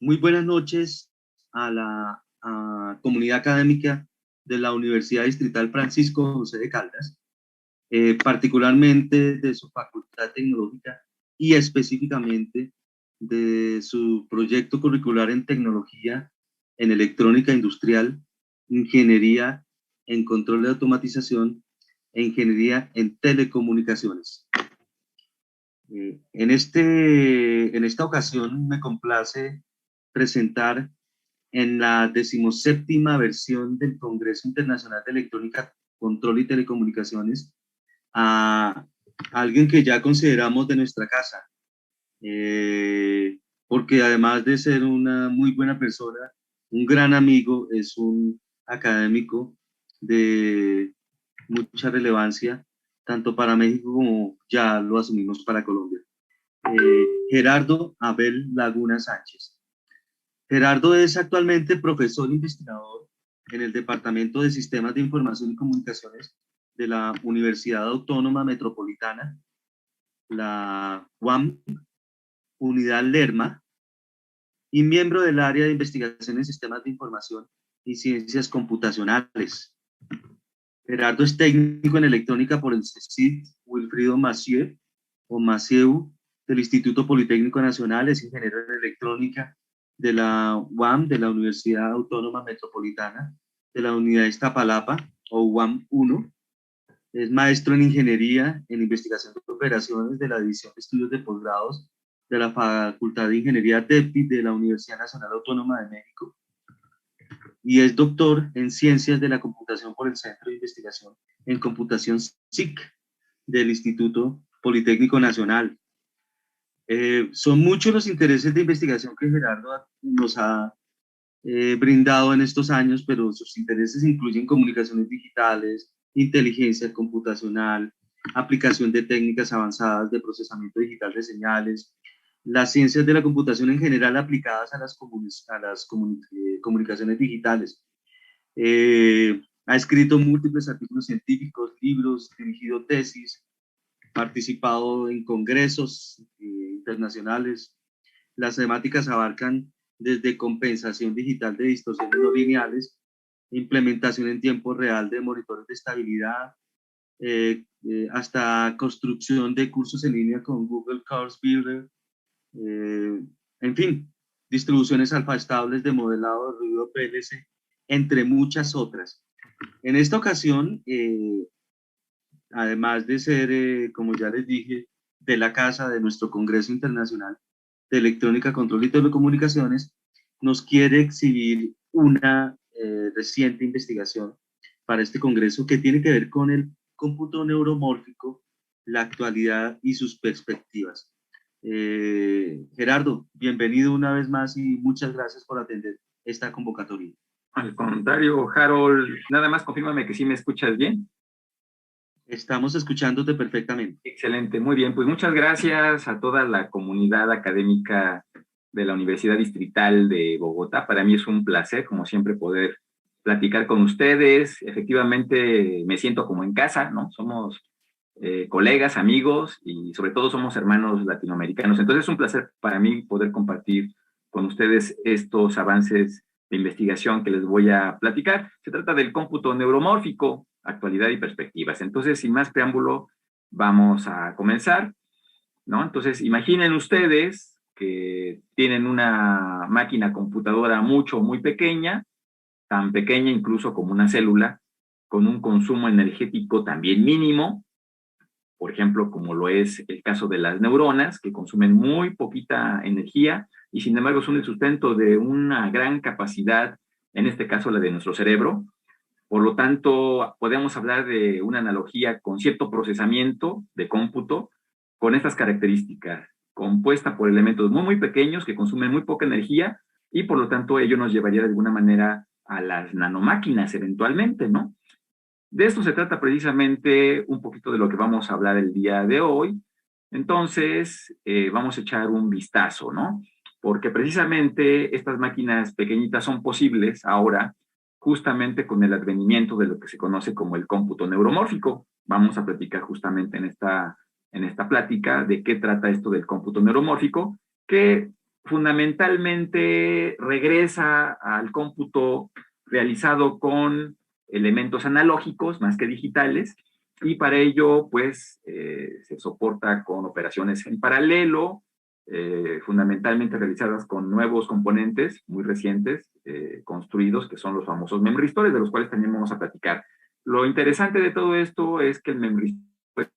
Muy buenas noches a la comunidad académica de la Universidad Distrital Francisco José de Caldas, particularmente de su facultad tecnológica y específicamente de su proyecto curricular en tecnología, en electrónica industrial, ingeniería en control de automatización e ingeniería en telecomunicaciones. En esta ocasión me complace presentar en la 17ª versión del Congreso Internacional de Electrónica, Control y Telecomunicaciones a alguien que ya consideramos de nuestra casa, porque además de ser una muy buena persona, un gran amigo, es un académico de mucha relevancia, tanto para México como ya lo asumimos para Colombia. Gerardo Abel Laguna Sánchez. Gerardo es actualmente profesor investigador en el Departamento de Sistemas de Información y Comunicaciones de la Universidad Autónoma Metropolitana, la UAM, Unidad Lerma, y miembro del área de investigación en sistemas de información y ciencias computacionales. Gerardo es técnico en electrónica por el CECIT Wilfrido Massieu, o Massieu, del Instituto Politécnico Nacional, es ingeniero en electrónica de la UAM, de la Universidad Autónoma Metropolitana, de la Unidad Iztapalapa, o UAM 1. Es maestro en ingeniería en investigación de operaciones de la División de Estudios de Posgrados de la Facultad de Ingeniería DEPI de la Universidad Nacional Autónoma de México. Y es doctor en Ciencias de la Computación por el Centro de Investigación en Computación SIC del Instituto Politécnico Nacional. Son muchos los intereses de investigación que Gerardo nos ha brindado en estos años, pero sus intereses incluyen comunicaciones digitales, inteligencia computacional, aplicación de técnicas avanzadas de procesamiento digital de señales, las ciencias de la computación en general aplicadas a las comunicaciones digitales. Ha escrito múltiples artículos científicos, libros, dirigido tesis, participado en congresos internacionales. Las temáticas abarcan desde compensación digital de distorsiones no lineales, implementación en tiempo real de monitores de estabilidad, hasta construcción de cursos en línea con Google Course Builder, en fin, distribuciones alfa estables de modelado de ruido PLC, entre muchas otras. En esta ocasión, además de ser, como ya les dije, de la casa de nuestro Congreso Internacional de Electrónica, Control y Telecomunicaciones, nos quiere exhibir una reciente investigación para este Congreso que tiene que ver con el cómputo neuromórfico, la actualidad y sus perspectivas. Gerardo, bienvenido una vez más y muchas gracias por atender esta convocatoria. Al contrario, Harold, nada más confírmame que sí me escuchas bien. Estamos escuchándote perfectamente. Excelente, muy bien. Pues muchas gracias a toda la comunidad académica de la Universidad Distrital de Bogotá. Para mí es un placer, como siempre, poder platicar con ustedes. Efectivamente, me siento como en casa, ¿no? Somos colegas, amigos y sobre todo somos hermanos latinoamericanos. Entonces es un placer para mí poder compartir con ustedes estos avances de investigación que les voy a platicar. Se trata del cómputo neuromórfico, actualidad y perspectivas. Entonces, sin más preámbulo, vamos a comenzar, ¿no? Entonces, imaginen ustedes que tienen una máquina computadora muy pequeña, tan pequeña incluso como una célula, con un consumo energético también mínimo, por ejemplo, como lo es el caso de las neuronas, que consumen muy poquita energía y sin embargo son el sustento de una gran capacidad, en este caso la de nuestro cerebro. Por lo tanto, podemos hablar de una analogía con cierto procesamiento de cómputo con estas características, compuesta por elementos muy pequeños que consumen muy poca energía y por lo tanto ello nos llevaría de alguna manera a las nanomáquinas eventualmente, ¿no? De esto se trata precisamente un poquito de lo que vamos a hablar el día de hoy. Entonces, vamos a echar un vistazo, ¿no? Porque precisamente estas máquinas pequeñitas son posibles ahora justamente con el advenimiento de lo que se conoce como el cómputo neuromórfico. Vamos a platicar justamente en esta plática de qué trata esto del cómputo neuromórfico, que fundamentalmente regresa al cómputo realizado con elementos analógicos más que digitales, y para ello pues se soporta con operaciones en paralelo, fundamentalmente realizadas con nuevos componentes muy recientes construidos, que son los famosos memristores, de los cuales también vamos a platicar. Lo interesante de todo esto es que el memristor,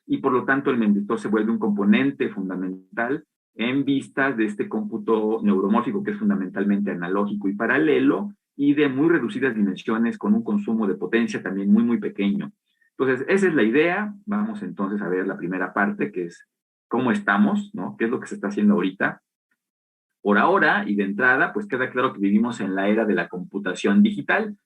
y por lo tanto el memristor se vuelve un componente fundamental en vistas de este cómputo neuromórfico, que es fundamentalmente analógico y paralelo, y de muy reducidas dimensiones, con un consumo de potencia también muy pequeño. Entonces, esa es la idea. Vamos entonces a ver la primera parte, que es cómo estamos, ¿no? ¿Qué es lo que se está haciendo ahorita? Por ahora, y de entrada, pues queda claro que vivimos en la era de la computación digital.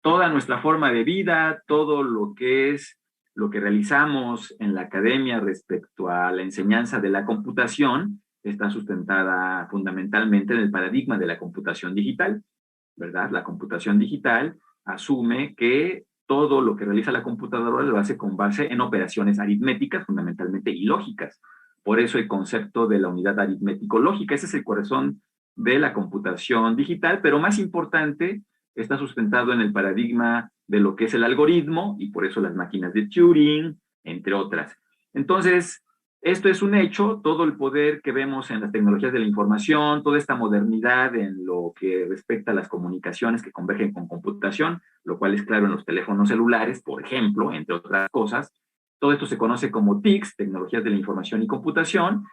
Toda nuestra forma de vida, todo lo que es lo que realizamos en la academia respecto a la enseñanza de la computación, está sustentada fundamentalmente en el paradigma de la computación digital, ¿verdad? La computación digital asume que todo lo que realiza la computadora lo hace con base en operaciones aritméticas, fundamentalmente, y lógicas. Por eso el concepto de la unidad aritmético-lógica, ese es el corazón de la computación digital, pero más importante, está sustentado en el paradigma de lo que es el algoritmo, y por eso las máquinas de Turing, entre otras. Entonces, esto es un hecho. Todo el poder que vemos en las tecnologías de la información, toda esta modernidad en lo que respecta a las comunicaciones que convergen con computación, lo cual es claro en los teléfonos celulares, por ejemplo, entre otras cosas. Todo esto se conoce como TICs, tecnologías de la información y computación,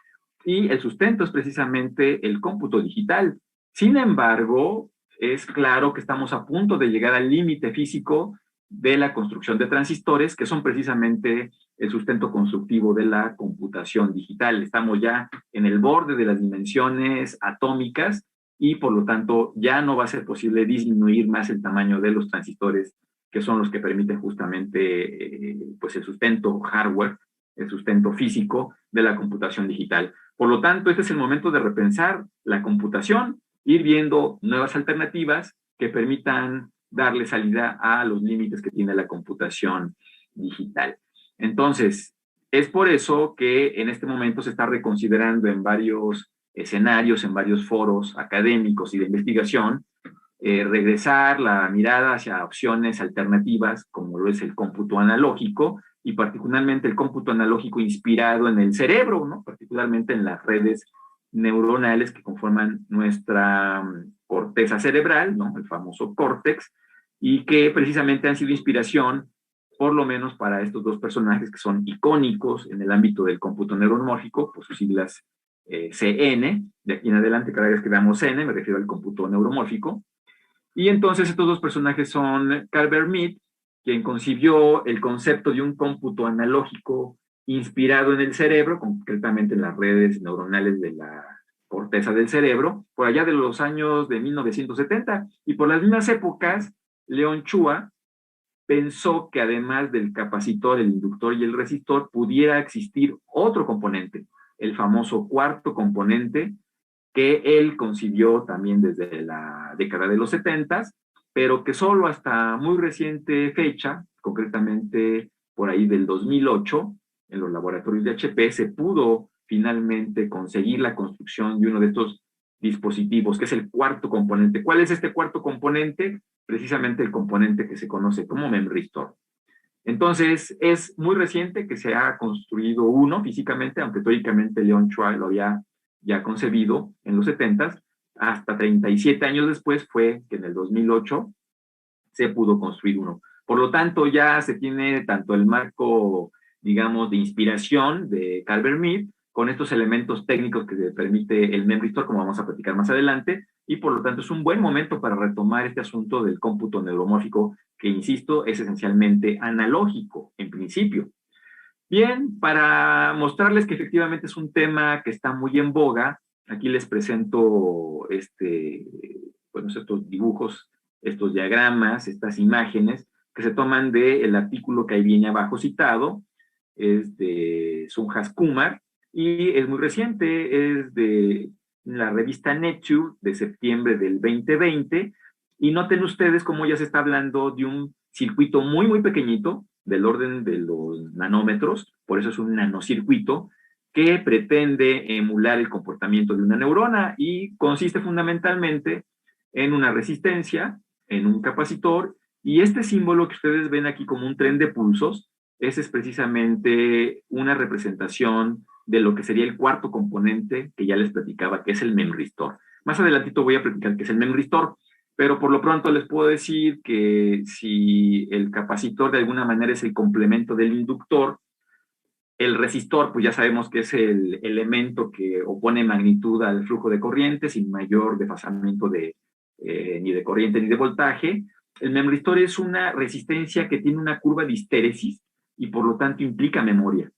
y el sustento es precisamente el cómputo digital. Sin embargo, es claro que estamos a punto de llegar al límite físico de la construcción de transistores, que son precisamente el sustento constructivo de la computación digital. Estamos ya en el borde de las dimensiones atómicas, y por lo tanto ya no va a ser posible disminuir más el tamaño de los transistores, que son los que permiten justamente pues el sustento hardware, el sustento físico de la computación digital. Por lo tanto, este es el momento de repensar la computación, ir viendo nuevas alternativas que permitan darle salida a los límites que tiene la computación digital. Entonces, es por eso que en este momento se está reconsiderando en varios escenarios, en varios foros académicos y de investigación, regresar la mirada hacia opciones alternativas, como lo es el cómputo analógico, y particularmente el cómputo analógico inspirado en el cerebro, ¿no? Particularmente en las redes neuronales que conforman nuestra corteza cerebral, ¿no? El famoso córtex, y que precisamente han sido inspiración, por lo menos para estos dos personajes que son icónicos en el ámbito del cómputo neuromórfico, por sus siglas CN. De aquí en adelante, cada vez que veamos CN, me refiero al cómputo neuromórfico. Y entonces estos dos personajes son Carver Mead, quien concibió el concepto de un cómputo analógico inspirado en el cerebro, concretamente en las redes neuronales de la corteza del cerebro, por allá de los años de 1970. Y por las mismas épocas, Leon Chua pensó que además del capacitor, el inductor y el resistor, pudiera existir otro componente, el famoso cuarto componente, que él concibió también desde la década de los 70, pero que solo hasta muy reciente fecha, concretamente por ahí del 2008, en los laboratorios de HP, se pudo finalmente conseguir la construcción de uno de estos dispositivos, que es el cuarto componente. ¿Cuál es este cuarto componente? Precisamente el componente que se conoce como memristor. Entonces, es muy reciente que se ha construido uno físicamente, aunque teóricamente Leon Chua lo había ya concebido en los 70, hasta 37 años después fue que en el 2008 se pudo construir uno. Por lo tanto, ya se tiene tanto el marco, digamos, de inspiración de Carver Mead, con estos elementos técnicos que se permite el memristor, como vamos a platicar más adelante, y por lo tanto es un buen momento para retomar este asunto del cómputo neuromórfico, que, insisto, es esencialmente analógico en principio. Bien, para mostrarles que efectivamente es un tema que está muy en boga, aquí les presento bueno, estos dibujos, estos diagramas, estas imágenes que se toman del artículo que ahí viene abajo citado. Es de Sunhas Kumar y es muy reciente, es de la revista Nature de septiembre del 2020, y noten ustedes cómo ya se está hablando de un circuito muy pequeñito, del orden de los nanómetros, por eso es un nanocircuito, que pretende emular el comportamiento de una neurona y consiste fundamentalmente en una resistencia, en un capacitor, y este símbolo que ustedes ven aquí como un tren de pulsos, ese es precisamente una representación de lo que sería el cuarto componente que ya les platicaba, que es el memristor. Más adelantito voy a platicar qué es el memristor, pero por lo pronto les puedo decir que si el capacitor de alguna manera es el complemento del inductor, el resistor, pues ya sabemos que es el elemento que opone magnitud al flujo de corriente sin mayor desfasamiento ni de corriente ni de voltaje. El memristor es una resistencia que tiene una curva de histéresis y por lo tanto implica memoria.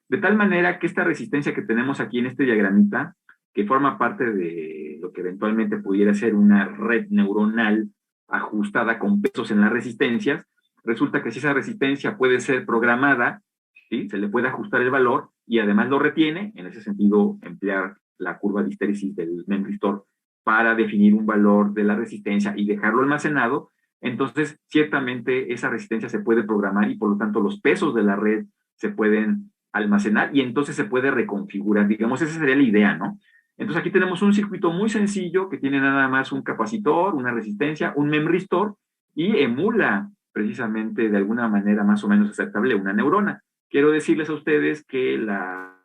De tal manera que esta resistencia que tenemos aquí en este diagramita, que forma parte de lo que eventualmente pudiera ser una red neuronal ajustada con pesos en las resistencias, resulta que si esa resistencia puede ser programada, ¿sí? Se le puede ajustar el valor y además lo retiene, en ese sentido emplear la curva de histéresis del memristor para definir un valor de la resistencia y dejarlo almacenado, entonces ciertamente esa resistencia se puede programar y por lo tanto los pesos de la red se pueden almacenar y entonces se puede reconfigurar, digamos, esa sería la idea, ¿no? Entonces aquí tenemos un circuito muy sencillo que tiene nada más un capacitor, una resistencia, un memristor y emula precisamente de alguna manera más o menos aceptable una neurona. Quiero decirles a ustedes que la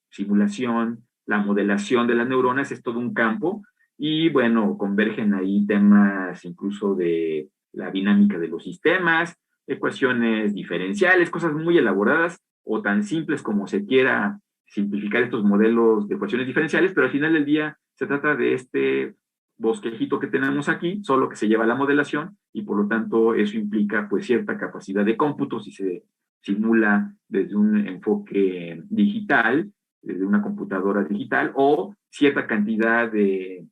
simulación, la modelación de las neuronas es todo un campo y bueno, convergen ahí temas incluso de la dinámica de los sistemas, ecuaciones diferenciales, cosas muy elaboradas o tan simples como se quiera simplificar estos modelos de ecuaciones diferenciales, pero al final del día se trata de este bosquejito que tenemos aquí, solo que se lleva a la modelación y por lo tanto eso implica pues cierta capacidad de cómputo si se simula desde un enfoque digital, desde una computadora digital, o cierta cantidad de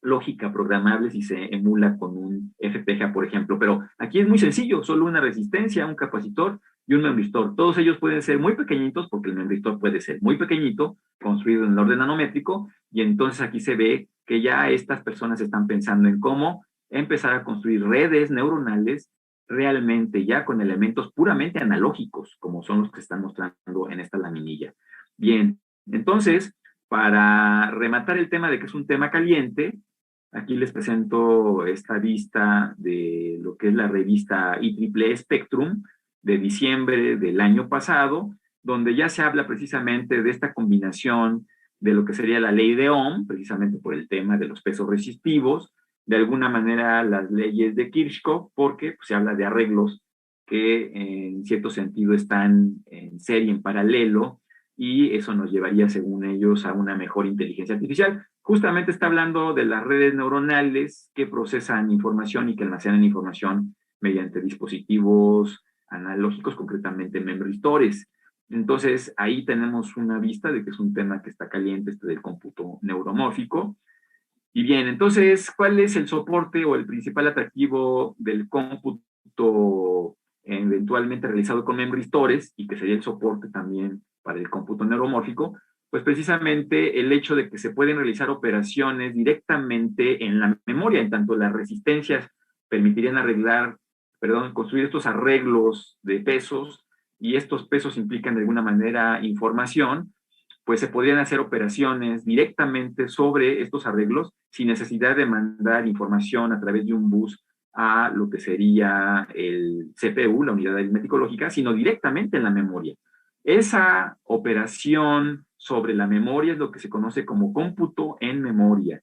lógica programable si se emula con un FPGA, por ejemplo. Pero aquí es muy sencillo, solo una resistencia, un capacitor y un memristor. Todos ellos pueden ser muy pequeñitos, porque el memristor puede ser muy pequeñito, construido en el orden nanométrico, y entonces aquí se ve que ya estas personas están pensando en cómo empezar a construir redes neuronales realmente ya con elementos puramente analógicos, como son los que están mostrando en esta laminilla. Bien, entonces, para rematar el tema de que es un tema caliente, aquí les presento esta vista de lo que es la revista IEEE Spectrum de diciembre del año pasado, donde ya se habla precisamente de esta combinación de lo que sería la ley de Ohm, precisamente por el tema de los pesos resistivos, de alguna manera las leyes de Kirchhoff, porque pues, se habla de arreglos que en cierto sentido están en serie, en paralelo, y eso nos llevaría, según ellos, a una mejor inteligencia artificial. Justamente está hablando de las redes neuronales que procesan información y que almacenan información mediante dispositivos analógicos, concretamente memristores. Entonces, ahí tenemos una vista de que es un tema que está caliente, este del cómputo neuromórfico. Y bien, entonces, ¿cuál es el soporte o el principal atractivo del cómputo eventualmente realizado con memristores y que sería el soporte también para el cómputo neuromórfico? Pues precisamente el hecho de que se pueden realizar operaciones directamente en la memoria, en tanto las resistencias permitirían construir estos arreglos de pesos y estos pesos implican de alguna manera información, pues se podrían hacer operaciones directamente sobre estos arreglos sin necesidad de mandar información a través de un bus a lo que sería el CPU, la unidad aritmético lógica, sino directamente en la memoria. Esa operación sobre la memoria es lo que se conoce como cómputo en memoria.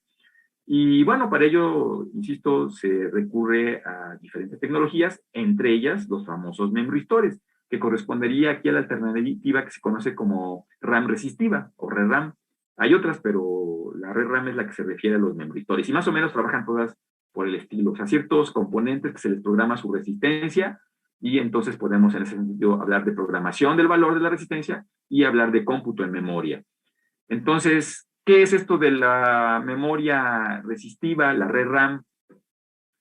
Y bueno, para ello, insisto, se recurre a diferentes tecnologías, entre ellas los famosos memristores, que correspondería aquí a la alternativa que se conoce como RAM resistiva o ReRAM. Hay otras, pero la ReRAM es la que se refiere a los memristores y más o menos trabajan todas por el estilo, o sea, ciertos componentes que se les programa su resistencia y entonces podemos en ese sentido hablar de programación del valor de la resistencia y hablar de cómputo en memoria. Entonces, ¿qué es esto de la memoria resistiva, la ReRAM?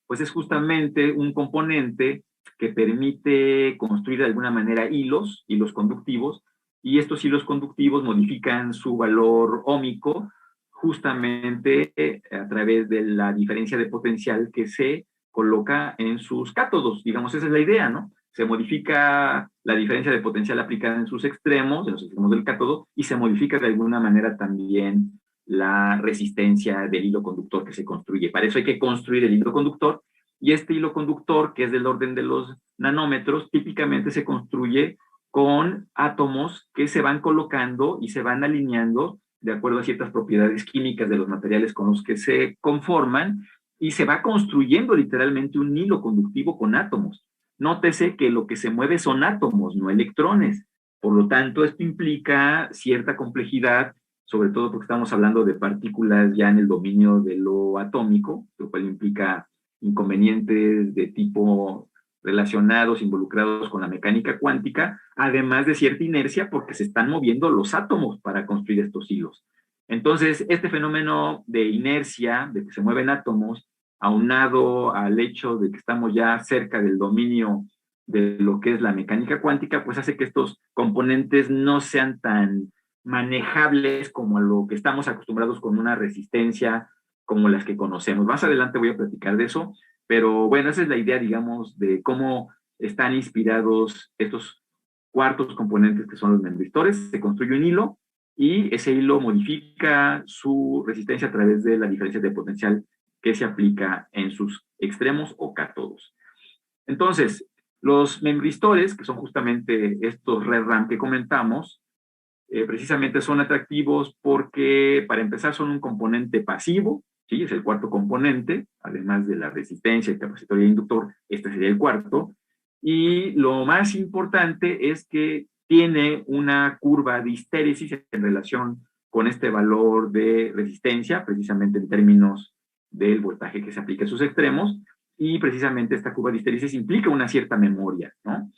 Pues es justamente un componente que permite construir de alguna manera hilos conductivos, y estos hilos conductivos modifican su valor óhmico justamente a través de la diferencia de potencial que se coloca en sus cátodos. Digamos, esa es la idea, ¿no? se modifica la diferencia de potencial aplicada en sus extremos, en los extremos del cátodo, y se modifica de alguna manera también la resistencia del hilo conductor que se construye. Para eso hay que construir el hilo conductor, y este hilo conductor, que es del orden de los nanómetros, típicamente se construye con átomos que se van colocando y se van alineando de acuerdo a ciertas propiedades químicas de los materiales con los que se conforman, y se va construyendo literalmente un hilo conductivo con átomos. Nótese que lo que se mueve son átomos, no electrones. Por lo tanto, esto implica cierta complejidad, sobre todo porque estamos hablando de partículas ya en el dominio de lo atómico, lo cual implica inconvenientes de tipo relacionados, involucrados con la mecánica cuántica, además de cierta inercia porque se están moviendo los átomos para construir estos hilos. Entonces, este fenómeno de inercia, de que se mueven átomos, aunado al hecho de que estamos ya cerca del dominio de lo que es la mecánica cuántica, pues hace que estos componentes no sean tan manejables como a lo que estamos acostumbrados con una resistencia como las que conocemos. Más adelante voy a platicar de eso, pero bueno, esa es la idea, digamos, de cómo están inspirados estos cuartos componentes que son los membristores. Se construye un hilo y ese hilo modifica su resistencia a través de la diferencia de potencial que se aplica en sus extremos o cátodos. Entonces, los membristores, que son justamente estos RedRAM que comentamos, precisamente son atractivos porque, para empezar, son un componente pasivo, ¿sí? Es el cuarto componente, además de la resistencia, el capacitor y el inductor, este sería el cuarto. Y lo más importante es que tiene una curva de histéresis en relación con este valor de resistencia, precisamente en términos del voltaje que se aplica a sus extremos, y precisamente esta curva de histéresis implica una cierta memoria, ¿no?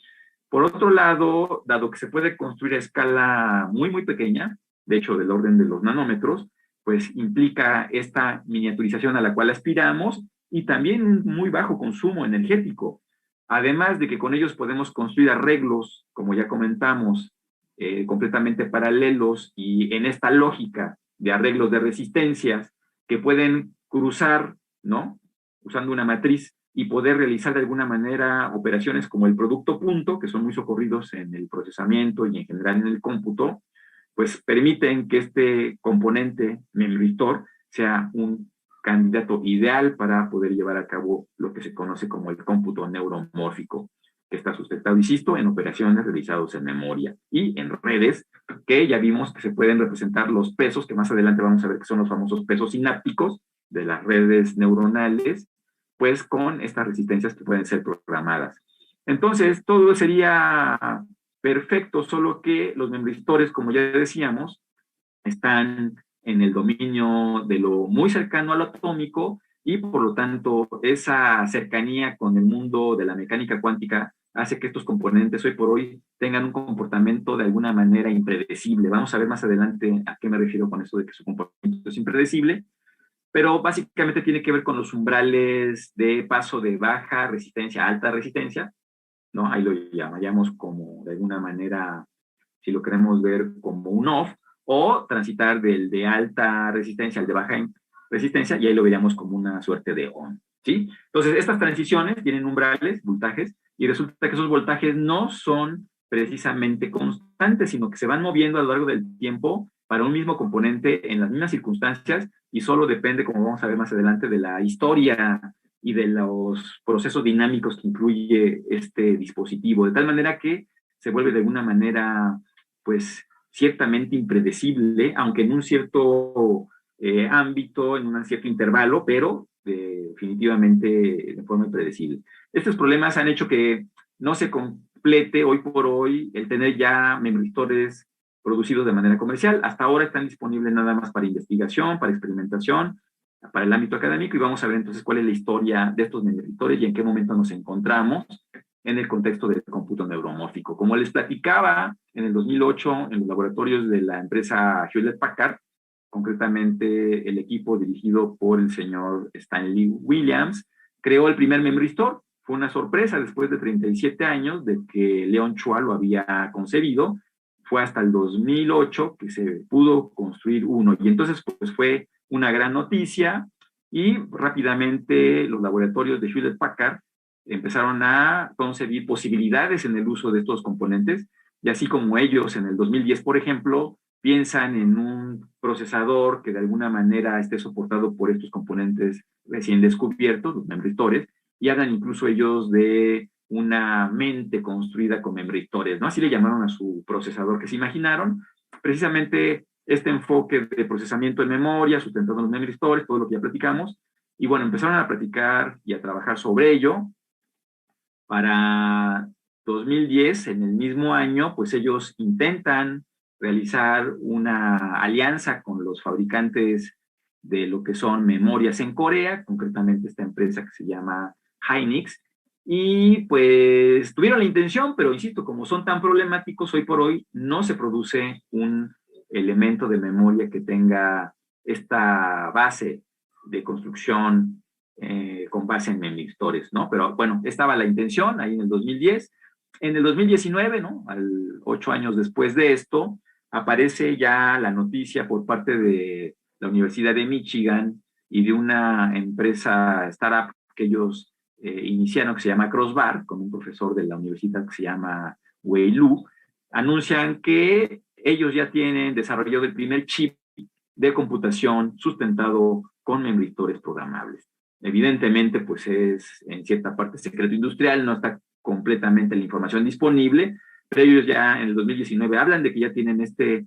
Por otro lado, dado que se puede construir a escala muy, muy pequeña, de hecho del orden de los nanómetros, pues implica esta miniaturización a la cual aspiramos y también un muy bajo consumo energético. Además de que con ellos podemos construir arreglos, como ya comentamos, completamente paralelos y en esta lógica de arreglos de resistencias que pueden cruzar, ¿no? Usando una matriz y poder realizar de alguna manera operaciones como el producto punto, que son muy socorridos en el procesamiento y en general en el cómputo, pues permiten que este componente memristor sea un candidato ideal para poder llevar a cabo lo que se conoce como el cómputo neuromórfico, que está sustentado, insisto, en operaciones realizadas en memoria y en redes, que ya vimos que se pueden representar los pesos, que más adelante vamos a ver que son los famosos pesos sinápticos de las redes neuronales, pues con estas resistencias que pueden ser programadas. Entonces, todo sería perfecto, solo que los membristores, como ya decíamos, están en el dominio de lo muy cercano a lo atómico y por lo tanto esa cercanía con el mundo de la mecánica cuántica hace que estos componentes hoy por hoy tengan un comportamiento de alguna manera impredecible. Vamos a ver más adelante a qué me refiero con esto de que su comportamiento es impredecible, pero básicamente tiene que ver con los umbrales de paso de baja resistencia a alta resistencia, ¿no? Ahí lo llamamos como, de alguna manera, si lo queremos ver como un off, o transitar del de alta resistencia al de baja resistencia, y ahí lo veríamos como una suerte de on, ¿sí? Entonces, estas transiciones tienen umbrales, voltajes, y resulta que esos voltajes no son precisamente constantes, sino que se van moviendo a lo largo del tiempo para un mismo componente en las mismas circunstancias, y solo depende, como vamos a ver más adelante, de la historia y de los procesos dinámicos que incluye este dispositivo, de tal manera que se vuelve de alguna manera, pues, ciertamente impredecible, aunque en un cierto ámbito, en un cierto intervalo, pero definitivamente de forma impredecible. Estos problemas han hecho que no se complete hoy por hoy el tener ya membristores producidos de manera comercial. Hasta ahora están disponibles nada más para investigación, para experimentación, para el ámbito académico, y vamos a ver entonces cuál es la historia de estos membristores y en qué momento nos encontramos en el contexto del cómputo neuromórfico. Como les platicaba, en el 2008, en los laboratorios de la empresa Hewlett-Packard, concretamente el equipo dirigido por el señor Stanley Williams, creó el primer membristor. Fue una sorpresa después de 37 años de que Leon Chua lo había concebido. Fue hasta el 2008 que se pudo construir uno, y entonces pues fue una gran noticia, y rápidamente los laboratorios de Hewlett-Packard empezaron a concebir posibilidades en el uso de estos componentes, y así como ellos en el 2010, por ejemplo, piensan en un procesador que de alguna manera esté soportado por estos componentes recién descubiertos, los memristores, y hablan incluso ellos de una mente construida con memristores, ¿no? Así le llamaron a su procesador que se imaginaron, precisamente este enfoque de procesamiento en memoria, sustentado en los memristores, todo lo que ya platicamos, y bueno, empezaron a platicar y a trabajar sobre ello. Para 2010, en el mismo año, pues ellos intentan realizar una alianza con los fabricantes de lo que son memorias en Corea, concretamente esta empresa que se llama Hynix, y pues tuvieron la intención, pero insisto, como son tan problemáticos hoy por hoy, no se produce un elemento de memoria que tenga esta base de construcción con base en memristores, ¿no? Pero bueno, estaba la intención ahí en el 2010. En el 2019, ¿no? 8 años después de esto, aparece ya la noticia por parte de la Universidad de Michigan y de una empresa startup que ellos iniciaron, que se llama Crossbar, con un profesor de la universidad que se llama Wei Lu, anuncian que ellos ya tienen desarrollado el primer chip de computación sustentado con memristores programables. Evidentemente, pues es en cierta parte secreto industrial, no está completamente la información disponible, pero ellos ya en el 2019 hablan de que ya tienen este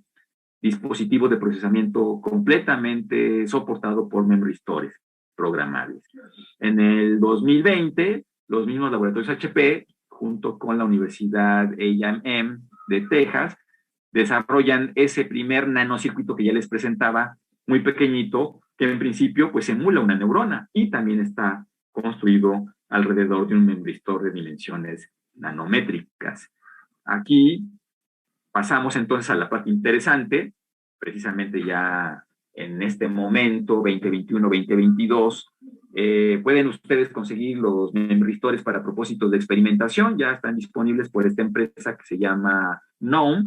dispositivo de procesamiento completamente soportado por memristores programables. En el 2020, los mismos laboratorios HP, junto con la Universidad A&M de Texas, desarrollan ese primer nanocircuito que ya les presentaba, muy pequeñito, que en principio pues emula una neurona y también está construido alrededor de un membristor de dimensiones nanométricas. Aquí pasamos entonces a la parte interesante, precisamente ya en este momento, 2021-2022, pueden ustedes conseguir los memristores para propósitos de experimentación, ya están disponibles por esta empresa que se llama Gnome,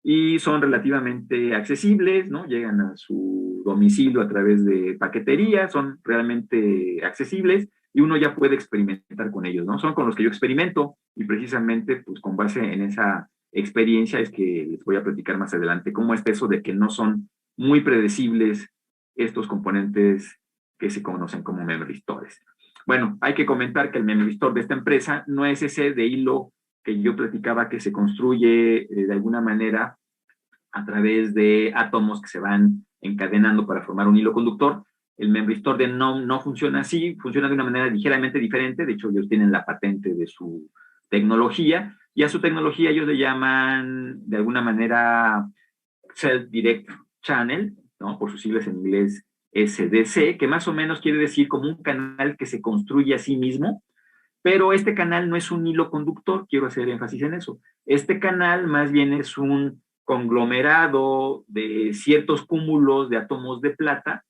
y son relativamente accesibles, ¿no? Llegan a su domicilio a través de paquetería, son realmente accesibles y uno ya puede experimentar con ellos, ¿no? Son con los que yo experimento y precisamente pues con base en esa experiencia es que les voy a platicar más adelante cómo es eso de que no son muy predecibles estos componentes que se conocen como memristores. Bueno, hay que comentar que el memristor de esta empresa no es ese de hilo que yo platicaba que se construye de alguna manera a través de átomos que se van encadenando para formar un hilo conductor. El memristor de NOM no funciona así, funciona de una manera ligeramente diferente, de hecho ellos tienen la patente de su tecnología, y a su tecnología ellos le llaman de alguna manera Self Direct Channel, ¿no? Por sus siglas en inglés SDC, que más o menos quiere decir como un canal que se construye a sí mismo, pero este canal no es un hilo conductor, quiero hacer énfasis en eso. Este canal más bien es un conglomerado de ciertos cúmulos de átomos de plata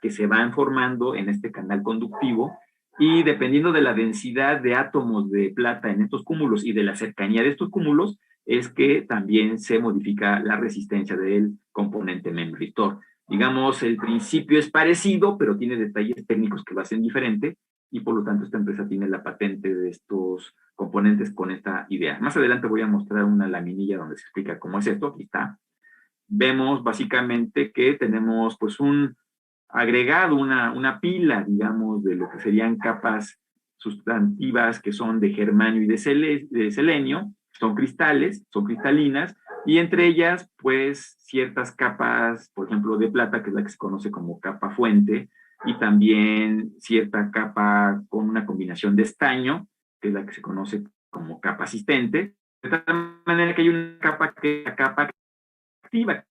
que se van formando en este canal conductivo, y dependiendo de la densidad de átomos de plata en estos cúmulos y de la cercanía de estos cúmulos, es que también se modifica la resistencia del componente memristor. Digamos, el principio es parecido, pero tiene detalles técnicos que lo hacen diferente, y por lo tanto esta empresa tiene la patente de estos componentes con esta idea. Más adelante voy a mostrar una laminilla donde se explica cómo es esto. Aquí está. Vemos básicamente que tenemos pues un agregado, una pila, digamos, de lo que serían capas sustantivas que son de germanio y de selenio, son cristales, son cristalinas, y entre ellas, pues, ciertas capas, por ejemplo, de plata, que es la que se conoce como capa fuente, y también cierta capa con una combinación de estaño, que es la que se conoce como capa asistente, de tal manera que hay una capa que es la capa activa,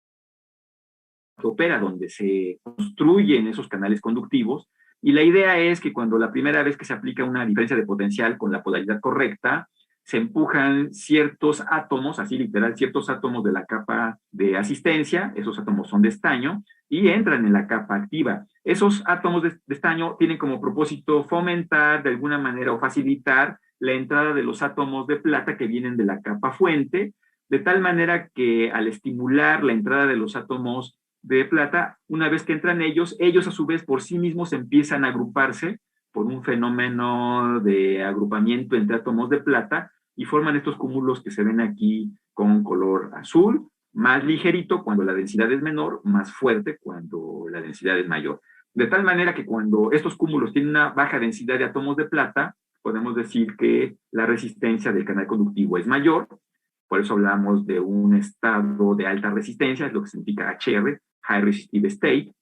que opera, donde se construyen esos canales conductivos, y la idea es que cuando la primera vez que se aplica una diferencia de potencial con la polaridad correcta, se empujan ciertos átomos, así literal, ciertos átomos de la capa de asistencia, esos átomos son de estaño, y entran en la capa activa. Esos átomos de estaño tienen como propósito fomentar de alguna manera o facilitar la entrada de los átomos de plata que vienen de la capa fuente, de tal manera que al estimular la entrada de los átomos de plata, una vez que entran ellos a su vez por sí mismos empiezan a agruparse por un fenómeno de agrupamiento entre átomos de plata y forman estos cúmulos que se ven aquí con color azul, más ligerito cuando la densidad es menor, más fuerte cuando la densidad es mayor. De tal manera que cuando estos cúmulos tienen una baja densidad de átomos de plata, podemos decir que la resistencia del canal conductivo es mayor, por eso hablamos de un estado de alta resistencia, es lo que significa HR, High Resistive State.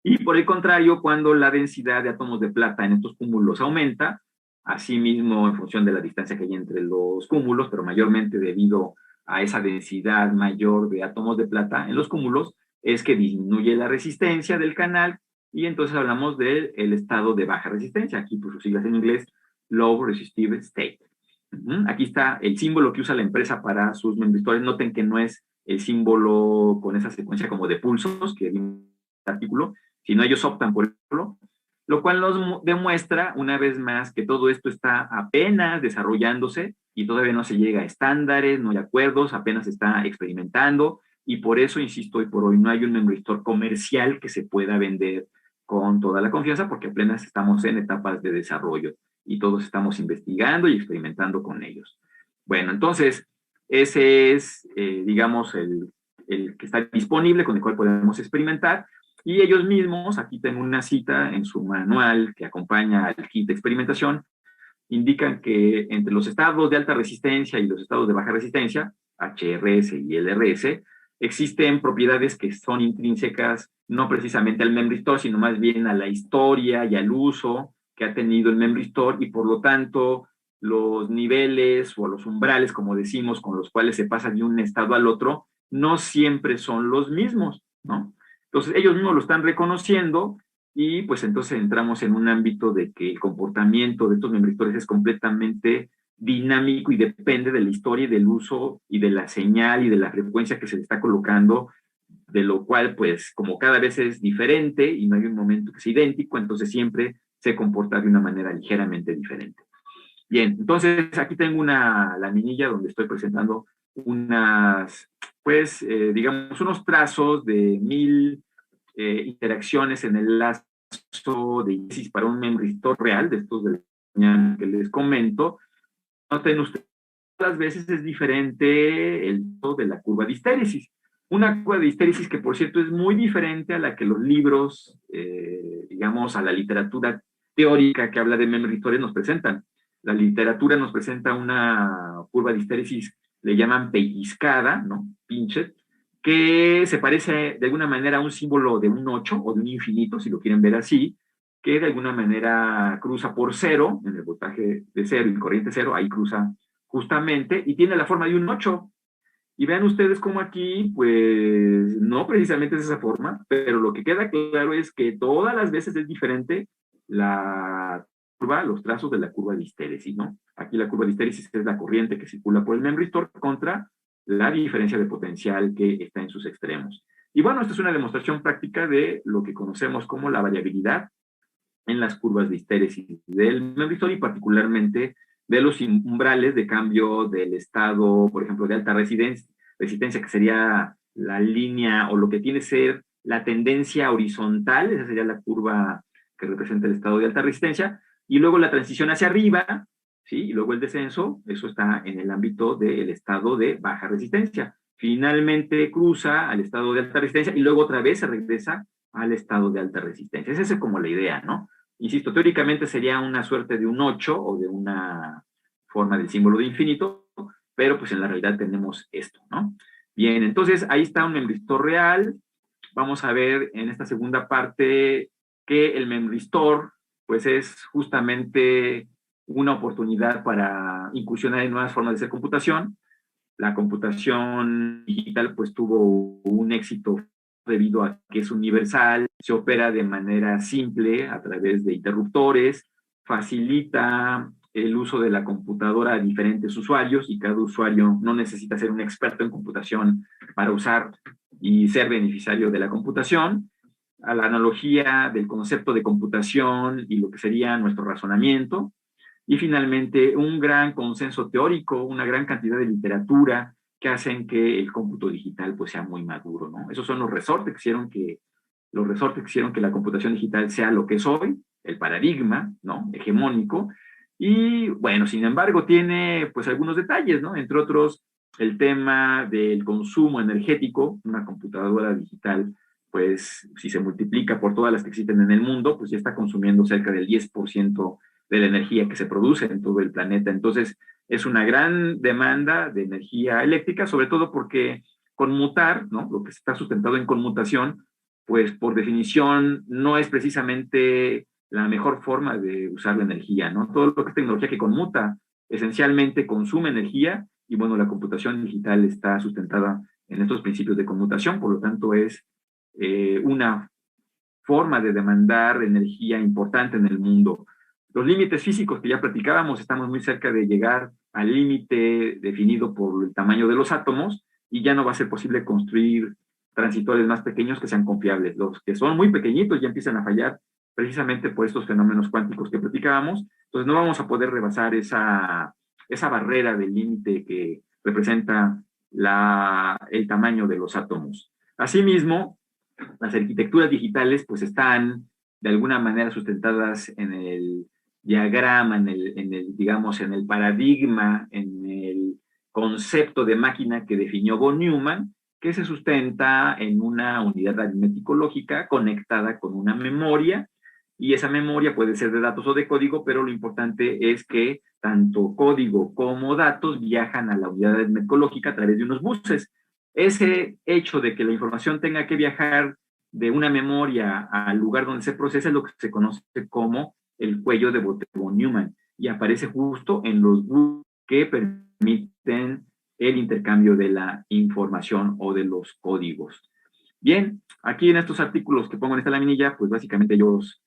Y por el contrario, cuando la densidad de átomos de plata en estos cúmulos aumenta, asimismo en función de la distancia que hay entre los cúmulos, pero mayormente debido a esa densidad mayor de átomos de plata en los cúmulos, es que disminuye la resistencia del canal y entonces hablamos del estado de baja resistencia, aquí por sus siglas en inglés, Low Resistive State. Aquí está el símbolo que usa la empresa para sus membristores. Noten que no es el símbolo con esa secuencia como de pulsos que vimos en el artículo, sino ellos optan por el, lo cual nos demuestra una vez más que todo esto está apenas desarrollándose y todavía no se llega a estándares, no hay acuerdos, apenas se está experimentando y por eso, insisto, hoy por hoy no hay un membristor comercial que se pueda vender con toda la confianza porque apenas estamos en etapas de desarrollo y todos estamos investigando y experimentando con ellos. Bueno, entonces, ese es, digamos, el que está disponible, con el cual podemos experimentar, y ellos mismos, aquí tengo una cita en su manual que acompaña al kit de experimentación, indican que entre los estados de alta resistencia y los estados de baja resistencia, HRS y LRS, existen propiedades que son intrínsecas no precisamente al membristor, sino más bien a la historia y al uso que ha tenido el membristor y por lo tanto los niveles o los umbrales, como decimos, con los cuales se pasa de un estado al otro, no siempre son los mismos, ¿no? Entonces ellos mismos lo están reconociendo y pues entonces entramos en un ámbito de que el comportamiento de estos membristores es completamente dinámico y depende de la historia y del uso y de la señal y de la frecuencia que se le está colocando, de lo cual pues como cada vez es diferente y no hay un momento que sea idéntico, entonces siempre se comporta de una manera ligeramente diferente. Bien, entonces aquí tengo una laminilla donde estoy presentando unas, pues, digamos, unos trazos de 1000 interacciones en el lazo de ISIS para un membristor real, de estos de que les comento. Noten ustedes, las veces es diferente el de la curva de histéresis. Una curva de histéresis que, por cierto, es muy diferente a la que los libros, digamos, a la literatura teórica que habla de membristores nos presentan. La literatura nos presenta una curva de histéresis, le llaman pellizcada, ¿no? Pinchet, que se parece de alguna manera a un símbolo de un 8 o de un infinito, si lo quieren ver así, que de alguna manera cruza por cero, en el voltaje de cero y corriente cero, ahí cruza justamente, y tiene la forma de un 8. Y vean ustedes cómo aquí, pues, no precisamente es esa forma, pero lo que queda claro es que todas las veces es diferente la curva, los trazos de la curva de histéresis, ¿no? Aquí la curva de histéresis es la corriente que circula por el membristor contra la diferencia de potencial que está en sus extremos. Y bueno, esta es una demostración práctica de lo que conocemos como la variabilidad en las curvas de histéresis del membristor y particularmente de los umbrales de cambio del estado, por ejemplo, de alta resistencia, que sería la línea o lo que tiene que ser la tendencia horizontal, esa sería la curva que representa el estado de alta resistencia, y luego la transición hacia arriba, ¿sí? Y luego el descenso, eso está en el ámbito del estado de baja resistencia. Finalmente cruza al estado de alta resistencia y luego otra vez se regresa al estado de alta resistencia. Esa es como la idea, ¿no? Insisto, teóricamente sería una suerte de un 8 o de una forma del símbolo de infinito, pero pues en la realidad tenemos esto, ¿no? Bien, entonces ahí está un membristor real. Vamos a ver en esta segunda parte que el membristor pues es justamente una oportunidad para incursionar en nuevas formas de hacer computación. La computación digital pues tuvo un éxito debido a que es universal, se opera de manera simple a través de interruptores, facilita el uso de la computadora a diferentes usuarios y cada usuario no necesita ser un experto en computación para usar y ser beneficiario de la computación. A la analogía del concepto de computación y lo que sería nuestro razonamiento, y finalmente un gran consenso teórico, una gran cantidad de literatura que hacen que el cómputo digital pues sea muy maduro, ¿no? Esos son los resortes que hicieron que la computación digital sea lo que es hoy, el paradigma, ¿no?, hegemónico. Y bueno, sin embargo, tiene pues algunos detalles, ¿no? Entre otros, el tema del consumo energético. Una computadora digital, pues si se multiplica por todas las que existen en el mundo, pues ya está consumiendo cerca del 10% de la energía que se produce en todo el planeta. Entonces, es una gran demanda de energía eléctrica, sobre todo porque conmutar, ¿no?, lo que está sustentado en conmutación, pues por definición no es precisamente la mejor forma de usar la energía, ¿no? Todo lo que es tecnología que conmuta esencialmente consume energía, y bueno, la computación digital está sustentada en estos principios de conmutación, por lo tanto es una forma de demandar energía importante en el mundo. Los límites físicos que ya platicábamos, estamos muy cerca de llegar al límite definido por el tamaño de los átomos, y ya no va a ser posible construir transitores más pequeños que sean confiables. Los que son muy pequeñitos ya empiezan a fallar precisamente por estos fenómenos cuánticos que platicábamos. Entonces no vamos a poder rebasar esa barrera del límite que representa el tamaño de los átomos. Asimismo, las arquitecturas digitales pues están de alguna manera sustentadas en el diagrama, digamos, en el paradigma, en el concepto de máquina que definió von Neumann, que se sustenta en una unidad aritmético-lógica conectada con una memoria, y esa memoria puede ser de datos o de código, pero lo importante es que tanto código como datos viajan a la unidad aritmético-lógica a través de unos buses. Ese hecho de que la información tenga que viajar de una memoria al lugar donde se procesa es lo que se conoce como el cuello de von Neumann, y aparece justo en los buses que permiten el intercambio de la información o de los códigos. Bien, aquí en estos artículos que pongo en esta laminilla, pues básicamente ellos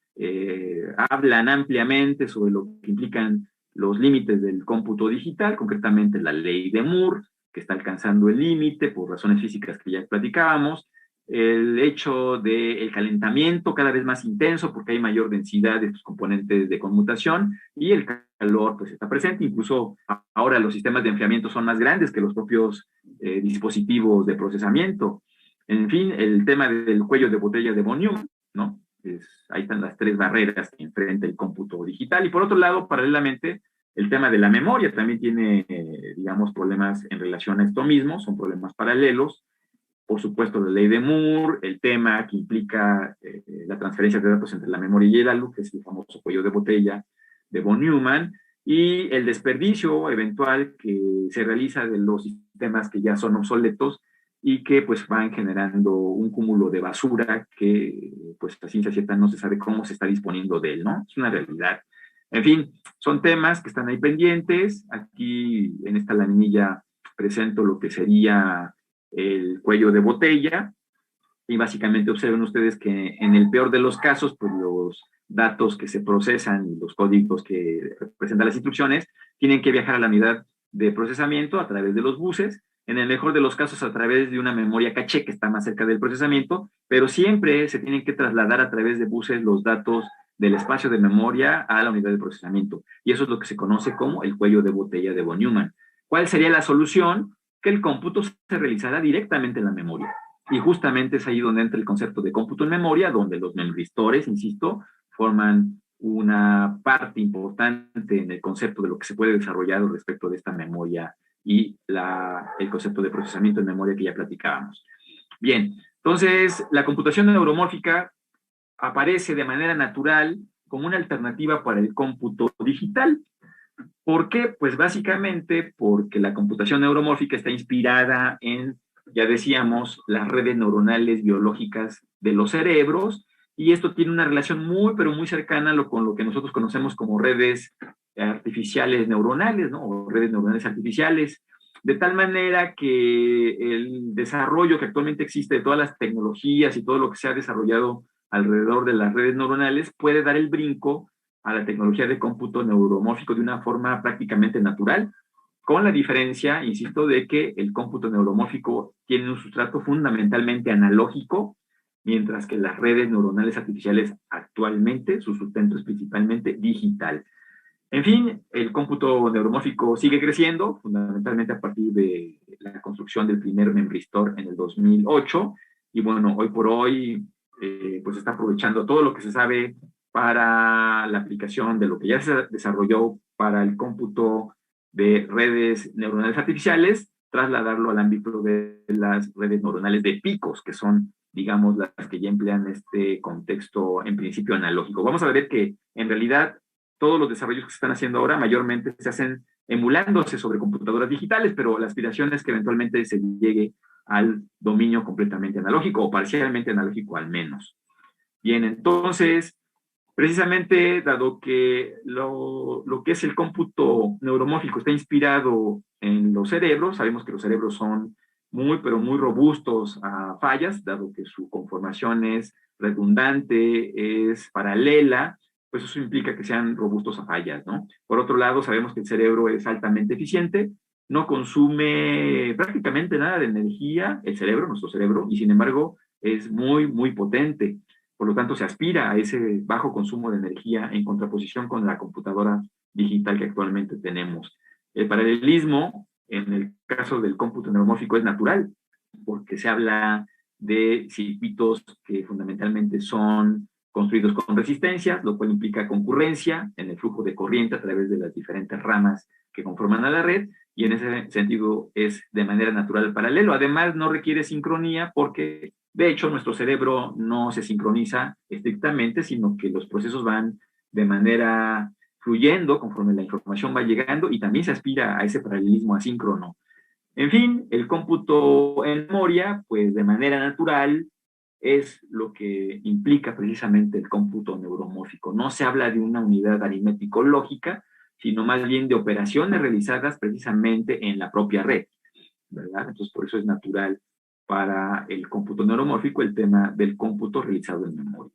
hablan ampliamente sobre lo que implican los límites del cómputo digital, concretamente la ley de Moore, que está alcanzando el límite por razones físicas que ya platicábamos, el hecho del calentamiento cada vez más intenso porque hay mayor densidad de estos componentes de conmutación, y el calor pues está presente. Incluso ahora los sistemas de enfriamiento son más grandes que los propios dispositivos de procesamiento. En fin, el tema del cuello de botella de von Neumann, ¿no? Ahí están las tres barreras que enfrenta el cómputo digital. Y por otro lado, paralelamente, el tema de la memoria también tiene, digamos, problemas en relación a esto mismo, son problemas paralelos. Por supuesto, la ley de Moore, el tema que implica la transferencia de datos entre la memoria y el ALU, que es el famoso cuello de botella de von Neumann, y el desperdicio eventual que se realiza de los sistemas que ya son obsoletos y que pues van generando un cúmulo de basura que pues a ciencia cierta no se sabe cómo se está disponiendo de él, ¿no? Es una realidad. En fin, son temas que están ahí pendientes. Aquí en esta laminilla presento lo que sería el cuello de botella, y básicamente observen ustedes que en el peor de los casos, pues los datos que se procesan y los códigos que representan las instrucciones tienen que viajar a la unidad de procesamiento a través de los buses, en el mejor de los casos a través de una memoria caché que está más cerca del procesamiento, pero siempre se tienen que trasladar a través de buses los datos del espacio de memoria a la unidad de procesamiento, y eso es lo que se conoce como el cuello de botella de von Neumann. ¿Cuál sería la solución? Que el cómputo se realizara directamente en la memoria. Y justamente es ahí donde entra el concepto de cómputo en memoria, donde los memristores, insisto, forman una parte importante en el concepto de lo que se puede desarrollar respecto de esta memoria y el concepto de procesamiento en memoria que ya platicábamos. Bien, entonces la computación neuromórfica aparece de manera natural como una alternativa para el cómputo digital. ¿Por qué? Pues básicamente porque la computación neuromórfica está inspirada en, ya decíamos, las redes neuronales biológicas de los cerebros, y esto tiene una relación muy, pero muy cercana con lo que nosotros conocemos como redes artificiales neuronales, ¿no? O redes neuronales artificiales, de tal manera que el desarrollo que actualmente existe de todas las tecnologías y todo lo que se ha desarrollado alrededor de las redes neuronales puede dar el brinco a la tecnología de cómputo neuromórfico de una forma prácticamente natural, con la diferencia, insisto, de que el cómputo neuromórfico tiene un sustrato fundamentalmente analógico, mientras que las redes neuronales artificiales actualmente, su sustento es principalmente digital. En fin, el cómputo neuromórfico sigue creciendo, fundamentalmente a partir de la construcción del primer membristor en el 2008, y bueno, hoy por hoy, pues está aprovechando todo lo que se sabe para la aplicación de lo que ya se desarrolló para el cómputo de redes neuronales artificiales, trasladarlo al ámbito de las redes neuronales de picos, que son, digamos, las que ya emplean este contexto en principio analógico. Vamos a ver que en realidad todos los desarrollos que se están haciendo ahora mayormente se hacen emulándose sobre computadoras digitales, pero la aspiración es que eventualmente se llegue al dominio completamente analógico o parcialmente analógico al menos. Bien, entonces, precisamente dado que lo que es el cómputo neuromórfico está inspirado en los cerebros, sabemos que los cerebros son muy, pero muy robustos a fallas, dado que su conformación es redundante, es paralela, pues eso implica que sean robustos a fallas, ¿no? Por otro lado, sabemos que el cerebro es altamente eficiente, no consume prácticamente nada de energía, el cerebro, nuestro cerebro, y sin embargo es muy, muy potente. Por lo tanto, se aspira a ese bajo consumo de energía en contraposición con la computadora digital que actualmente tenemos. El paralelismo, en el caso del cómputo neuromórfico, es natural, porque se habla de circuitos que fundamentalmente son construidos con resistencias, lo cual implica concurrencia en el flujo de corriente a través de las diferentes ramas que conforman a la red, y en ese sentido es de manera natural paralelo. Además, no requiere sincronía porque, de hecho, nuestro cerebro no se sincroniza estrictamente, sino que los procesos van de manera fluyendo conforme la información va llegando, y también se aspira a ese paralelismo asíncrono. En fin, el cómputo en memoria, pues de manera natural, es lo que implica precisamente el cómputo neuromórfico. No se habla de una unidad aritmético-lógica, sino más bien de operaciones realizadas precisamente en la propia red, ¿verdad? Entonces, por eso es natural para el cómputo neuromórfico el tema del cómputo realizado en memoria.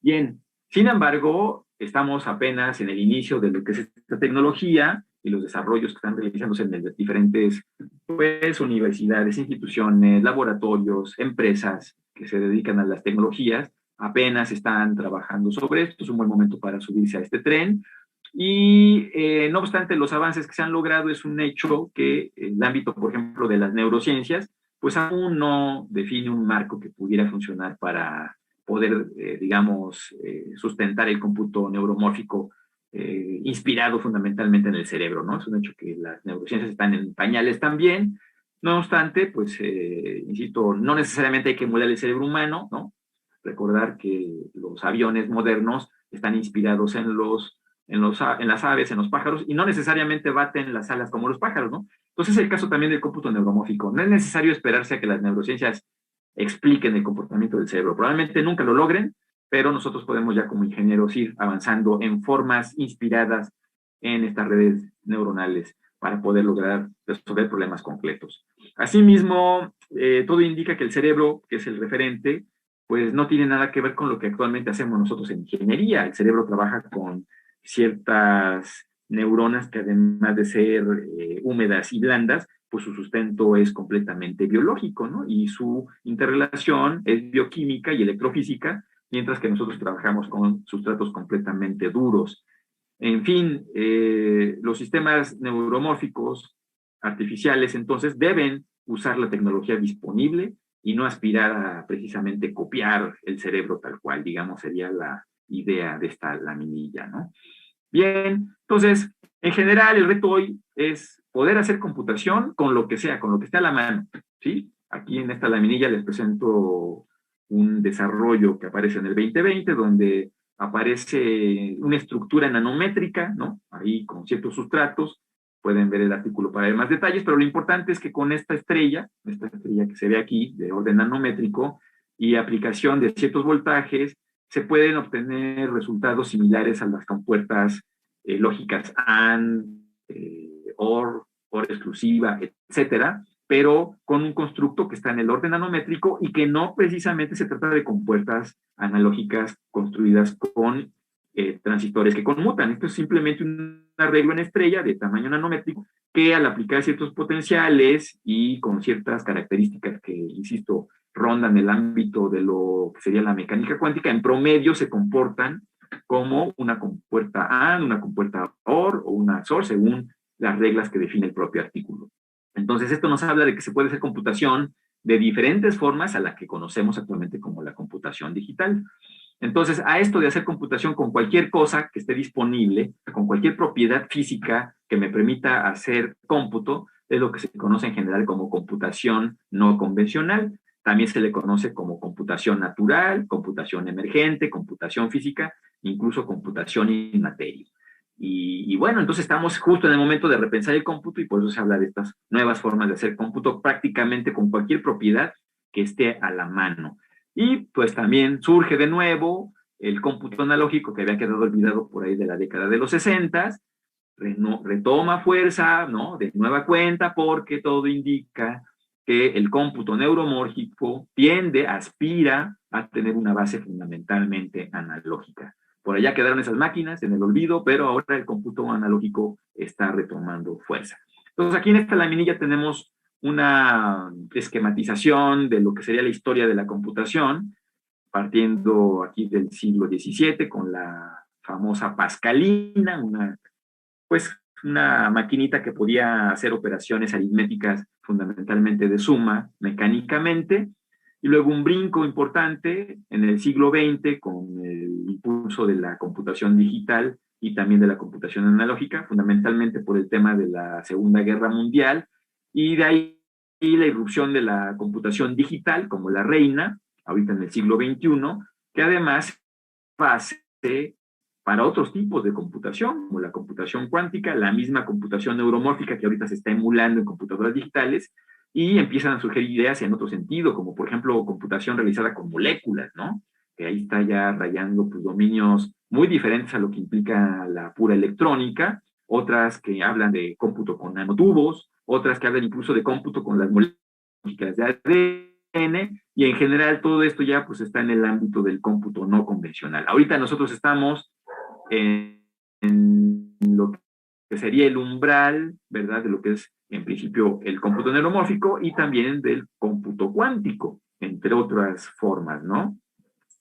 Bien, sin embargo, estamos apenas en el inicio de lo que es esta tecnología y los desarrollos que están realizándose en diferentes pues, universidades, instituciones, laboratorios, empresas que se dedican a las tecnologías, apenas están trabajando sobre esto. Es un buen momento para subirse a este tren. Y no obstante, los avances que se han logrado, es un hecho que el ámbito, por ejemplo, de las neurociencias, pues aún no define un marco que pudiera funcionar para poder, digamos, sustentar el cómputo neuromórfico inspirado fundamentalmente en el cerebro, ¿no? Es un hecho que las neurociencias están en pañales también. No obstante, pues, insisto, no necesariamente hay que emular el cerebro humano, ¿no? Recordar que los aviones modernos están inspirados en las aves, en los pájaros, y no necesariamente baten las alas como los pájaros, ¿no? Entonces es el caso también del cómputo neuromórfico. No es necesario esperarse a que las neurociencias expliquen el comportamiento del cerebro. Probablemente nunca lo logren, pero nosotros podemos ya como ingenieros ir avanzando en formas inspiradas en estas redes neuronales para poder lograr resolver problemas completos. Asimismo, todo indica que el cerebro, que es el referente, pues no tiene nada que ver con lo que actualmente hacemos nosotros en ingeniería. El cerebro trabaja con ciertas neuronas que, además de ser húmedas y blandas, pues su sustento es completamente biológico, ¿no? Y su interrelación es bioquímica y electrofísica, mientras que nosotros trabajamos con sustratos completamente duros. En fin, los sistemas neuromórficos artificiales entonces deben usar la tecnología disponible y no aspirar a precisamente copiar el cerebro tal cual, digamos, sería la idea de esta laminilla, ¿no? Bien, entonces, en general, el reto hoy es poder hacer computación con lo que sea, con lo que esté a la mano, ¿sí? Aquí en esta laminilla les presento un desarrollo que aparece en el 2020, donde aparece una estructura nanométrica, ¿no? Ahí con ciertos sustratos, pueden ver el artículo para ver más detalles, pero lo importante es que con esta estrella que se ve aquí, de orden nanométrico, y aplicación de ciertos voltajes, se pueden obtener resultados similares a las compuertas lógicas AND, OR exclusiva, etcétera, pero con un constructo que está en el orden nanométrico y que no precisamente se trata de compuertas analógicas construidas con transistores que conmutan. Esto es simplemente un arreglo en estrella de tamaño nanométrico que, al aplicar ciertos potenciales y con ciertas características que, insisto, rondan el ámbito de lo que sería la mecánica cuántica, en promedio se comportan como una compuerta AND, una compuerta OR o una XOR, según las reglas que define el propio artículo. Entonces, esto nos habla de que se puede hacer computación de diferentes formas a la que conocemos actualmente como la computación digital. Entonces, a esto de hacer computación con cualquier cosa que esté disponible, con cualquier propiedad física que me permita hacer cómputo, es lo que se conoce en general como computación no convencional. También se le conoce como computación natural, computación emergente, computación física, incluso computación inmateria. Y bueno, entonces estamos justo en el momento de repensar el cómputo y por eso se habla de estas nuevas formas de hacer cómputo prácticamente con cualquier propiedad que esté a la mano. Y pues también surge de nuevo el cómputo analógico que había quedado olvidado por ahí de la década de los 60, retoma fuerza, ¿no? De nueva cuenta, porque todo indica que el cómputo neuromórfico tiende, aspira a tener una base fundamentalmente analógica. Por allá quedaron esas máquinas en el olvido, pero ahora el cómputo analógico está retomando fuerza. Entonces aquí en esta laminilla tenemos una esquematización de lo que sería la historia de la computación, partiendo aquí del siglo XVII con la famosa Pascalina, pues una maquinita que podía hacer operaciones aritméticas fundamentalmente de suma mecánicamente, y luego un brinco importante en el siglo XX con el impulso de la computación digital y también de la computación analógica, fundamentalmente por el tema de la Segunda Guerra Mundial, y de ahí la irrupción de la computación digital como la reina, ahorita en el siglo XXI, que además base para otros tipos de computación, como la computación cuántica, la misma computación neuromórfica que ahorita se está emulando en computadoras digitales, y empiezan a surgir ideas en otro sentido, como por ejemplo computación realizada con moléculas, ¿no? Que ahí está ya rayando pues, dominios muy diferentes a lo que implica la pura electrónica, otras que hablan de cómputo con nanotubos, otras que hablan incluso de cómputo con las moléculas de ADN, y en general todo esto ya pues está en el ámbito del cómputo no convencional. Ahorita nosotros estamos en lo que sería el umbral, ¿verdad? De lo que es en principio el cómputo neuromórfico y también del cómputo cuántico, entre otras formas, ¿no?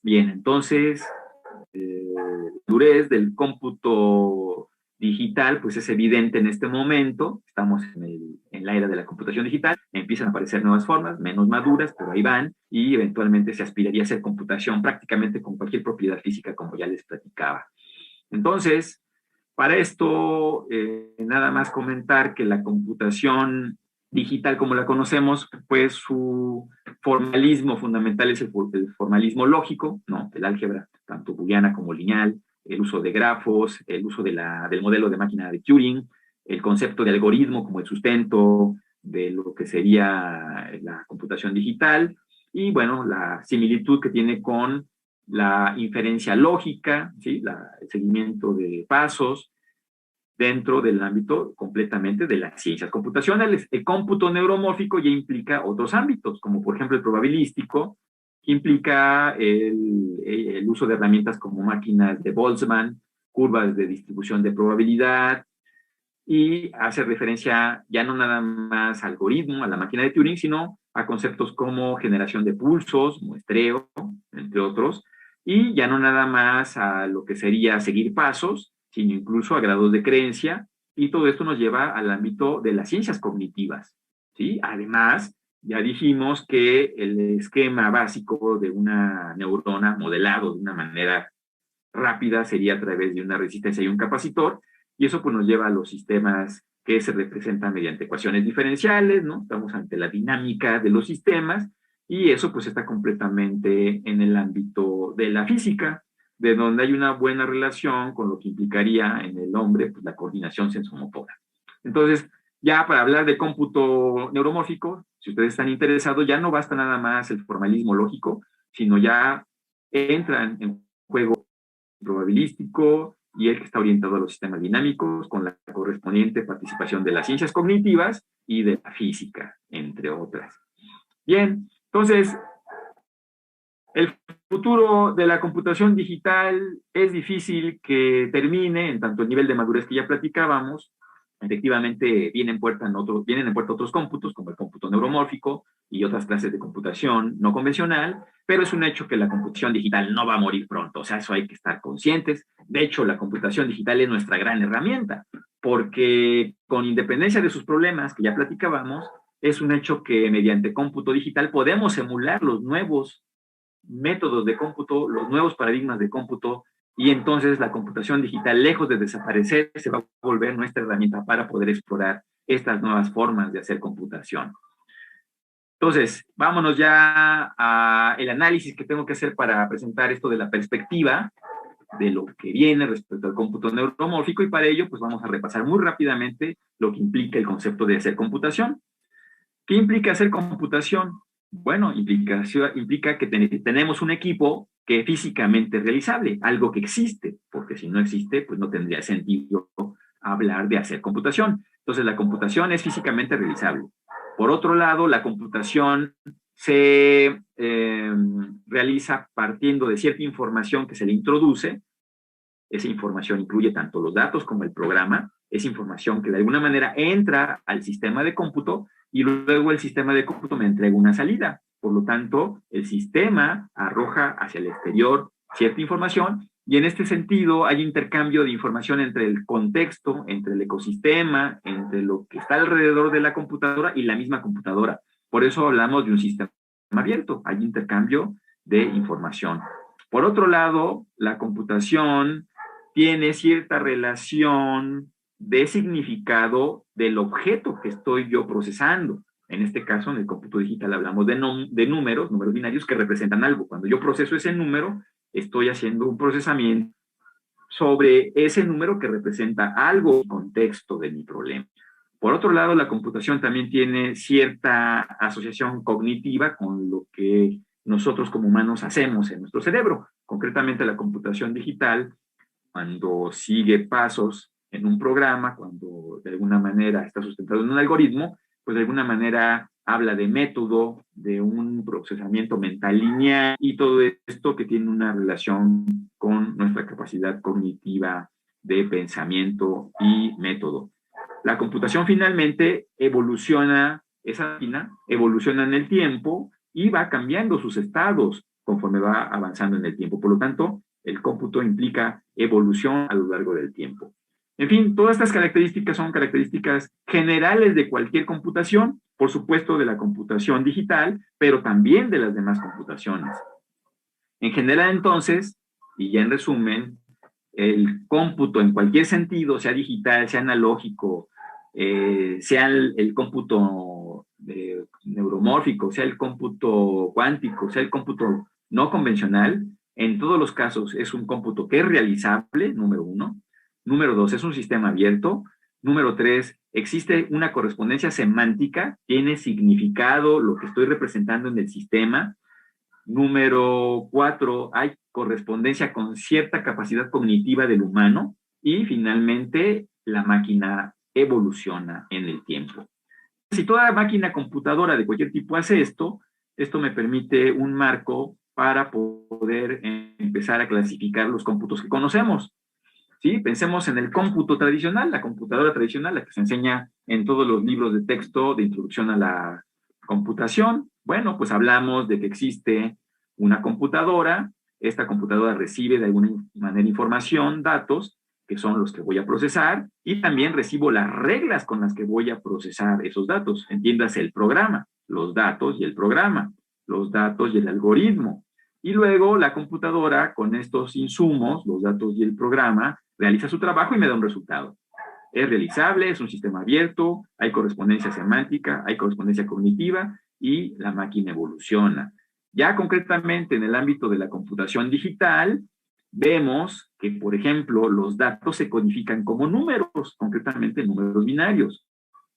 Bien, entonces, durez del cómputo digital, pues es evidente en este momento, estamos en la era de la computación digital, empiezan a aparecer nuevas formas, menos maduras, pero ahí van, y eventualmente se aspiraría a hacer computación prácticamente con cualquier propiedad física, como ya les platicaba. Entonces, para esto, nada más comentar que la computación digital como la conocemos, pues su formalismo fundamental es el formalismo lógico, ¿no? El álgebra, tanto booleana como lineal, el uso de grafos, el uso del modelo de máquina de Turing, el concepto de algoritmo como el sustento de lo que sería la computación digital, y bueno, la similitud que tiene con la inferencia lógica, ¿sí? El seguimiento de pasos dentro del ámbito completamente de las ciencias computacionales. El cómputo neuromórfico ya implica otros ámbitos, como por ejemplo el probabilístico, que implica el uso de herramientas como máquinas de Boltzmann, curvas de distribución de probabilidad, y hace referencia ya no nada más al algoritmo, a la máquina de Turing, sino a conceptos como generación de pulsos, muestreo, entre otros, y ya no nada más a lo que sería seguir pasos, sino incluso a grados de creencia, y todo esto nos lleva al ámbito de las ciencias cognitivas, ¿sí? Además, ya dijimos que el esquema básico de una neurona modelado de una manera rápida sería a través de una resistencia y un capacitor, y eso pues nos lleva a los sistemas que se representan mediante ecuaciones diferenciales, ¿no? Estamos ante la dinámica de los sistemas, y eso pues está completamente en el ámbito de la física, de donde hay una buena relación con lo que implicaría en el hombre pues, la coordinación sensomotora. Entonces, ya para hablar de cómputo neuromórfico, si ustedes están interesados, ya no basta nada más el formalismo lógico, sino ya entran en juego probabilístico y el que está orientado a los sistemas dinámicos con la correspondiente participación de las ciencias cognitivas y de la física, entre otras. Bien, entonces, el futuro de la computación digital es difícil que termine en tanto el nivel de madurez que ya platicábamos. Efectivamente, vienen en puerta otros cómputos, como el cómputo neuromórfico y otras clases de computación no convencional, pero es un hecho que la computación digital no va a morir pronto, o sea, eso hay que estar conscientes. De hecho, la computación digital es nuestra gran herramienta, porque con independencia de sus problemas que ya platicábamos, es un hecho que mediante cómputo digital podemos emular los nuevos métodos de cómputo, los nuevos paradigmas de cómputo, y entonces la computación digital, lejos de desaparecer, se va a volver nuestra herramienta para poder explorar estas nuevas formas de hacer computación. Entonces, vámonos ya al análisis que tengo que hacer para presentar esto de la perspectiva de lo que viene respecto al cómputo neuromórfico, y para ello pues vamos a repasar muy rápidamente lo que implica el concepto de hacer computación. ¿Qué implica hacer computación? Bueno, implica que tenemos un equipo que es físicamente realizable, algo que existe, porque si no existe, pues no tendría sentido hablar de hacer computación. Entonces, la computación es físicamente realizable. Por otro lado, la computación se realiza partiendo de cierta información que se le introduce. Esa información incluye tanto los datos como el programa. Es información que de alguna manera entra al sistema de cómputo y luego el sistema de cómputo me entrega una salida. Por lo tanto, el sistema arroja hacia el exterior cierta información y en este sentido hay intercambio de información entre el contexto, entre el ecosistema, entre lo que está alrededor de la computadora y la misma computadora. Por eso hablamos de un sistema abierto. Hay intercambio de información. Por otro lado, la computación tiene cierta relación de significado del objeto que estoy yo procesando. En este caso, en el cómputo digital hablamos de números binarios que representan algo. Cuando yo proceso ese número, estoy haciendo un procesamiento sobre ese número que representa algo en el contexto de mi problema. Por otro lado, la computación también tiene cierta asociación cognitiva con lo que nosotros como humanos hacemos en nuestro cerebro. Concretamente, la computación digital, cuando sigue pasos en un programa, cuando de alguna manera está sustentado en un algoritmo, pues de alguna manera habla de método, de un procesamiento mental lineal y todo esto que tiene una relación con nuestra capacidad cognitiva de pensamiento y método. La computación finalmente evoluciona, esa máquina evoluciona en el tiempo y va cambiando sus estados conforme va avanzando en el tiempo. Por lo tanto, el cómputo implica evolución a lo largo del tiempo. En fin, todas estas características son características generales de cualquier computación, por supuesto de la computación digital, pero también de las demás computaciones. En general, entonces, y ya en resumen, el cómputo en cualquier sentido, sea digital, sea analógico, sea el cómputo neuromórfico, sea el cómputo cuántico, sea el cómputo no convencional, en todos los casos es un cómputo que es realizable, número uno. Número dos, es un sistema abierto. Número tres, existe una correspondencia semántica, tiene significado lo que estoy representando en el sistema. Número cuatro, hay correspondencia con cierta capacidad cognitiva del humano. Y finalmente, la máquina evoluciona en el tiempo. Si toda máquina computadora de cualquier tipo hace esto, esto me permite un marco para poder empezar a clasificar los cómputos que conocemos. ¿Sí? Pensemos en el cómputo tradicional, la computadora tradicional, la que se enseña en todos los libros de texto de introducción a la computación. Bueno, pues hablamos de que existe una computadora, esta computadora recibe de alguna manera información, datos, que son los que voy a procesar, y también recibo las reglas con las que voy a procesar esos datos. Entiéndase el programa, los datos y el programa, los datos y el algoritmo. Y luego la computadora, con estos insumos, los datos y el programa, realiza su trabajo y me da un resultado. Es realizable, es un sistema abierto, hay correspondencia semántica, hay correspondencia cognitiva y la máquina evoluciona. Ya concretamente en el ámbito de la computación digital, vemos que, por ejemplo, los datos se codifican como números, concretamente números binarios.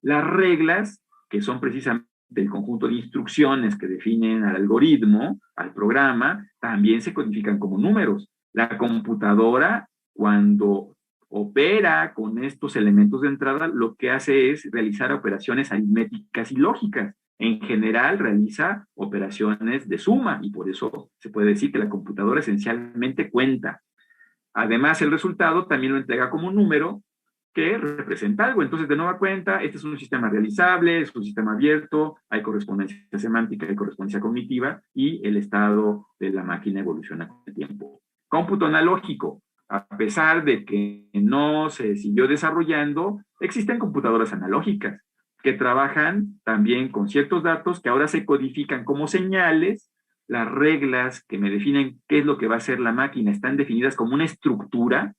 Las reglas, que son precisamente el conjunto de instrucciones que definen al algoritmo, al programa, también se codifican como números. La computadora, cuando opera con estos elementos de entrada, lo que hace es realizar operaciones aritméticas y lógicas. En general, realiza operaciones de suma y por eso se puede decir que la computadora esencialmente cuenta. Además, el resultado también lo entrega como un número que representa algo. Entonces, de nueva cuenta, este es un sistema realizable, es un sistema abierto, hay correspondencia semántica, hay correspondencia cognitiva y el estado de la máquina evoluciona con el tiempo. Cómputo analógico. A pesar de que no se siguió desarrollando, existen computadoras analógicas que trabajan también con ciertos datos que ahora se codifican como señales. las reglas que me definen qué es lo que va a hacer la máquina están definidas como una estructura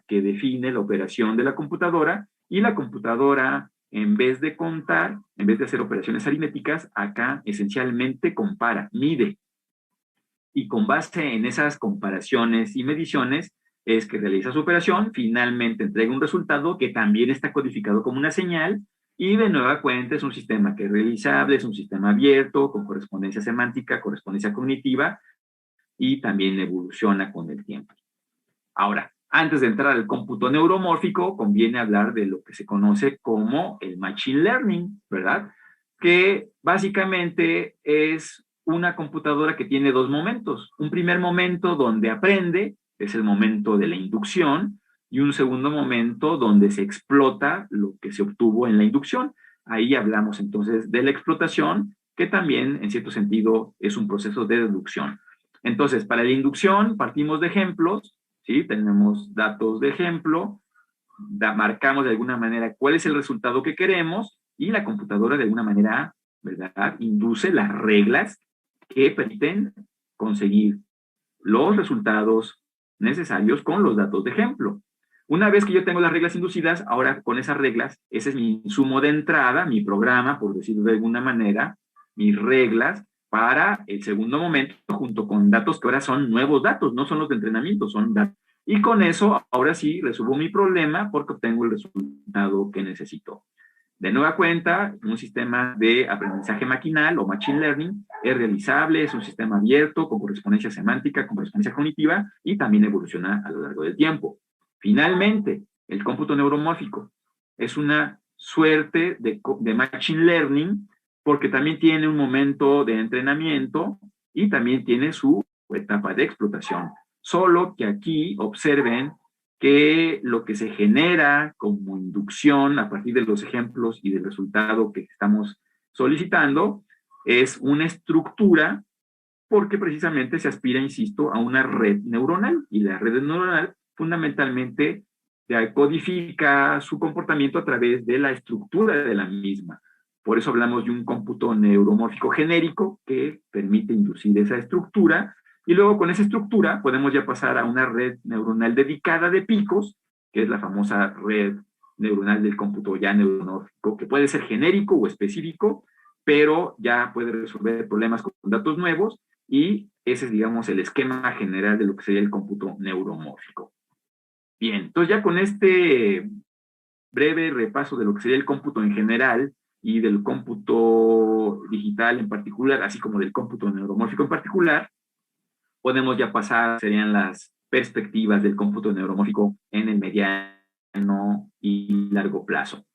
que define la operación de la computadora, y la computadora, en vez de contar, en vez de hacer operaciones aritméticas, acá esencialmente compara, mide. Y con base en esas comparaciones y mediciones es que realiza su operación, finalmente entrega un resultado que también está codificado como una señal, y de nueva cuenta es un sistema que es realizable, es un sistema abierto, con correspondencia semántica, correspondencia cognitiva, y también evoluciona con el tiempo. Ahora, antes de entrar al cómputo neuromórfico, conviene hablar de lo que se conoce como el Machine Learning, ¿verdad? Que básicamente es una computadora que tiene dos momentos. Un primer momento donde aprende, es el momento de la inducción, y un segundo momento donde se explota lo que se obtuvo en la inducción. Ahí hablamos entonces de la explotación, que también en cierto sentido es un proceso de deducción. Entonces, para la inducción partimos de ejemplos, ¿sí? Tenemos datos de ejemplo, marcamos de alguna manera cuál es el resultado que queremos, y la computadora de alguna manera, ¿verdad?, induce las reglas que permiten conseguir los resultados necesarios con los datos de ejemplo. Una vez que yo tengo las reglas inducidas, ahora con esas reglas, ese es mi insumo de entrada, mi programa, por decirlo de alguna manera, mis reglas para el segundo momento, junto con datos que ahora son nuevos datos, no son los de entrenamiento, son datos. Y con eso, ahora sí, resuelvo mi problema porque obtengo el resultado que necesito. De nueva cuenta, un sistema de aprendizaje maquinal o machine learning es realizable, es un sistema abierto, con correspondencia semántica, con correspondencia cognitiva, y también evoluciona a lo largo del tiempo. Finalmente, el cómputo neuromórfico es una suerte de machine learning, porque también tiene un momento de entrenamiento y también tiene su etapa de explotación. Solo que aquí observen que lo que se genera como inducción a partir de los ejemplos y del resultado que estamos solicitando es una estructura, porque precisamente se aspira, insisto, a una red neuronal, y la red neuronal fundamentalmente codifica su comportamiento a través de la estructura de la misma. Por eso hablamos de un cómputo neuromórfico genérico que permite inducir esa estructura, y luego con esa estructura podemos ya pasar a una red neuronal dedicada de picos, que es la famosa red neuronal del cómputo ya neuromórfico, que puede ser genérico o específico, pero ya puede resolver problemas con datos nuevos, y ese es, digamos, el esquema general de lo que sería el cómputo neuromórfico. Bien, entonces ya con este breve repaso de lo que sería el cómputo en general y del cómputo digital en particular, así como del cómputo neuromórfico en particular, podemos ya pasar, serían las perspectivas del cómputo neuromórfico en el mediano y largo plazo.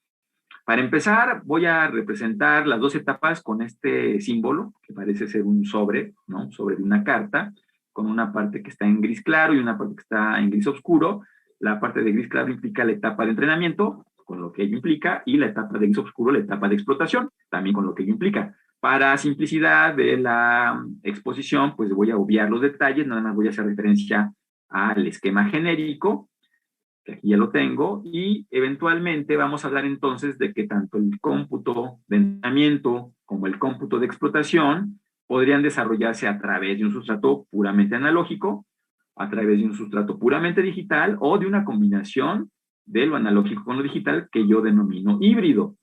Para empezar, voy a representar las dos etapas con este símbolo, que parece ser un sobre, ¿no? Un sobre de una carta, con una parte que está en gris claro y una parte que está en gris oscuro. La parte de gris claro implica la etapa de entrenamiento, con lo que ello implica, y la etapa de gris oscuro, la etapa de explotación, también con lo que ello implica. Para simplicidad de la exposición, pues voy a obviar los detalles, nada más voy a hacer referencia al esquema genérico, que aquí ya lo tengo, y eventualmente vamos a hablar entonces de que tanto el cómputo de entrenamiento como el cómputo de explotación podrían desarrollarse a través de un sustrato puramente analógico, a través de un sustrato puramente digital, o de una combinación de lo analógico con lo digital, que yo denomino híbrido.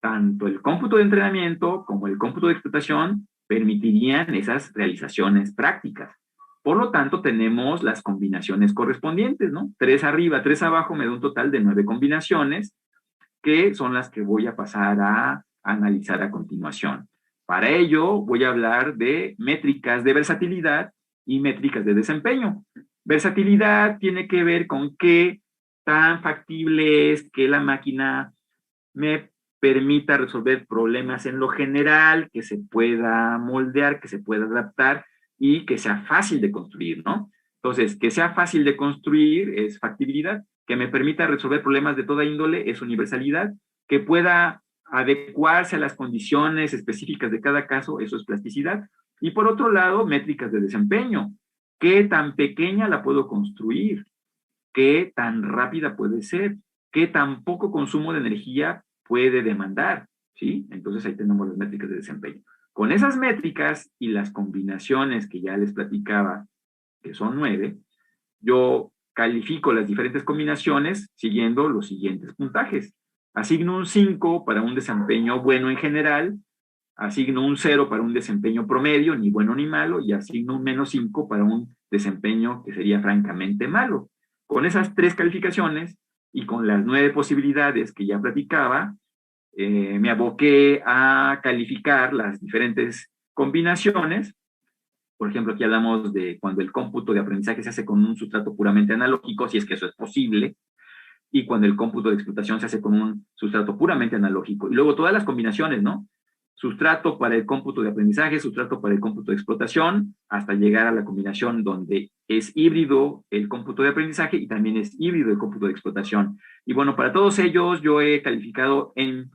Tanto el cómputo de entrenamiento como el cómputo de explotación permitirían esas realizaciones prácticas. Por lo tanto, tenemos las combinaciones correspondientes, ¿no? 3 arriba, 3 abajo me da un total de 9 combinaciones, que son las que voy a pasar a analizar a continuación. Para ello, voy a hablar de métricas de versatilidad y métricas de desempeño. Versatilidad tiene que ver con qué tan factible es que la máquina me permita resolver problemas en lo general, que se pueda moldear, que se pueda adaptar y que sea fácil de construir, ¿no? Entonces, que sea fácil de construir es factibilidad, que me permita resolver problemas de toda índole es universalidad, que pueda adecuarse a las condiciones específicas de cada caso, eso es plasticidad. Y por otro lado, métricas de desempeño. ¿Qué tan pequeña la puedo construir? ¿Qué tan rápida puede ser? ¿Qué tan poco consumo de energía puede demandar? ¿Sí? Entonces ahí tenemos las métricas de desempeño. Con esas métricas y las combinaciones que ya les platicaba, que son 9, yo califico las diferentes combinaciones siguiendo los siguientes puntajes. Asigno un 5 para un desempeño bueno en general, asigno un 0 para un desempeño promedio, ni bueno ni malo, y asigno un -5 para un desempeño que sería francamente malo. Con esas 3 calificaciones y con las 9 posibilidades que ya platicaba, me aboqué a calificar las diferentes combinaciones. Por ejemplo, aquí hablamos de cuando el cómputo de aprendizaje se hace con un sustrato puramente analógico, si es que eso es posible, y cuando el cómputo de explotación se hace con un sustrato puramente analógico. Y luego todas las combinaciones, ¿no? Sustrato para el cómputo de aprendizaje, sustrato para el cómputo de explotación, hasta llegar a la combinación donde es híbrido el cómputo de aprendizaje y también es híbrido el cómputo de explotación. Y bueno, para todos ellos yo he calificado en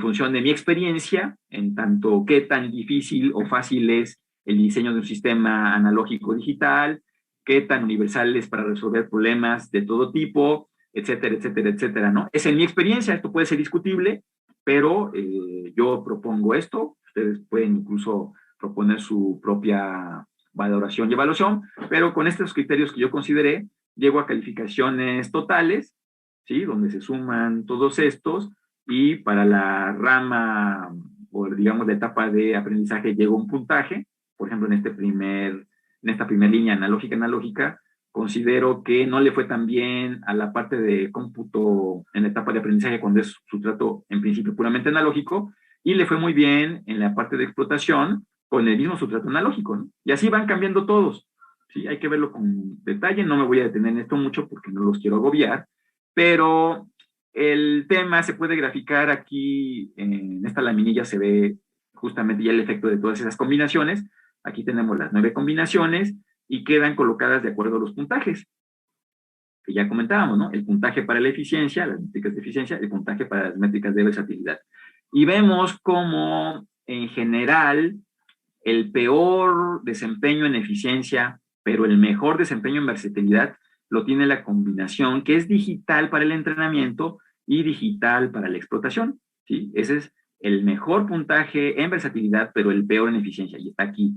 función de mi experiencia, en tanto qué tan difícil o fácil es el diseño de un sistema analógico digital, qué tan universal es para resolver problemas de todo tipo, etcétera, etcétera, etcétera, ¿no? Es en mi experiencia, esto puede ser discutible, pero yo propongo esto, ustedes pueden incluso proponer su propia valoración y evaluación, pero con estos criterios que yo consideré, llego a calificaciones totales, ¿sí? Donde se suman todos estos, y para la rama, o digamos la etapa de aprendizaje, llego a un puntaje. Por ejemplo, en esta primera línea analógica, considero que no le fue tan bien a la parte de cómputo en la etapa de aprendizaje cuando es sustrato en principio puramente analógico, y le fue muy bien en la parte de explotación con el mismo sustrato analógico, ¿no? Y así van cambiando todos, ¿sí? Hay que verlo con detalle, no me voy a detener en esto mucho porque no los quiero agobiar, pero el tema se puede graficar aquí, en esta laminilla se ve justamente ya el efecto de todas esas combinaciones. Aquí tenemos las 9 combinaciones y quedan colocadas de acuerdo a los puntajes que ya comentábamos, ¿no? El puntaje para la eficiencia, las métricas de eficiencia, el puntaje para las métricas de versatilidad. Y vemos cómo, en general, el peor desempeño en eficiencia, pero el mejor desempeño en versatilidad, lo tiene la combinación que es digital para el entrenamiento y digital para la explotación, ¿sí? Ese es el mejor puntaje en versatilidad, pero el peor en eficiencia, y está aquí.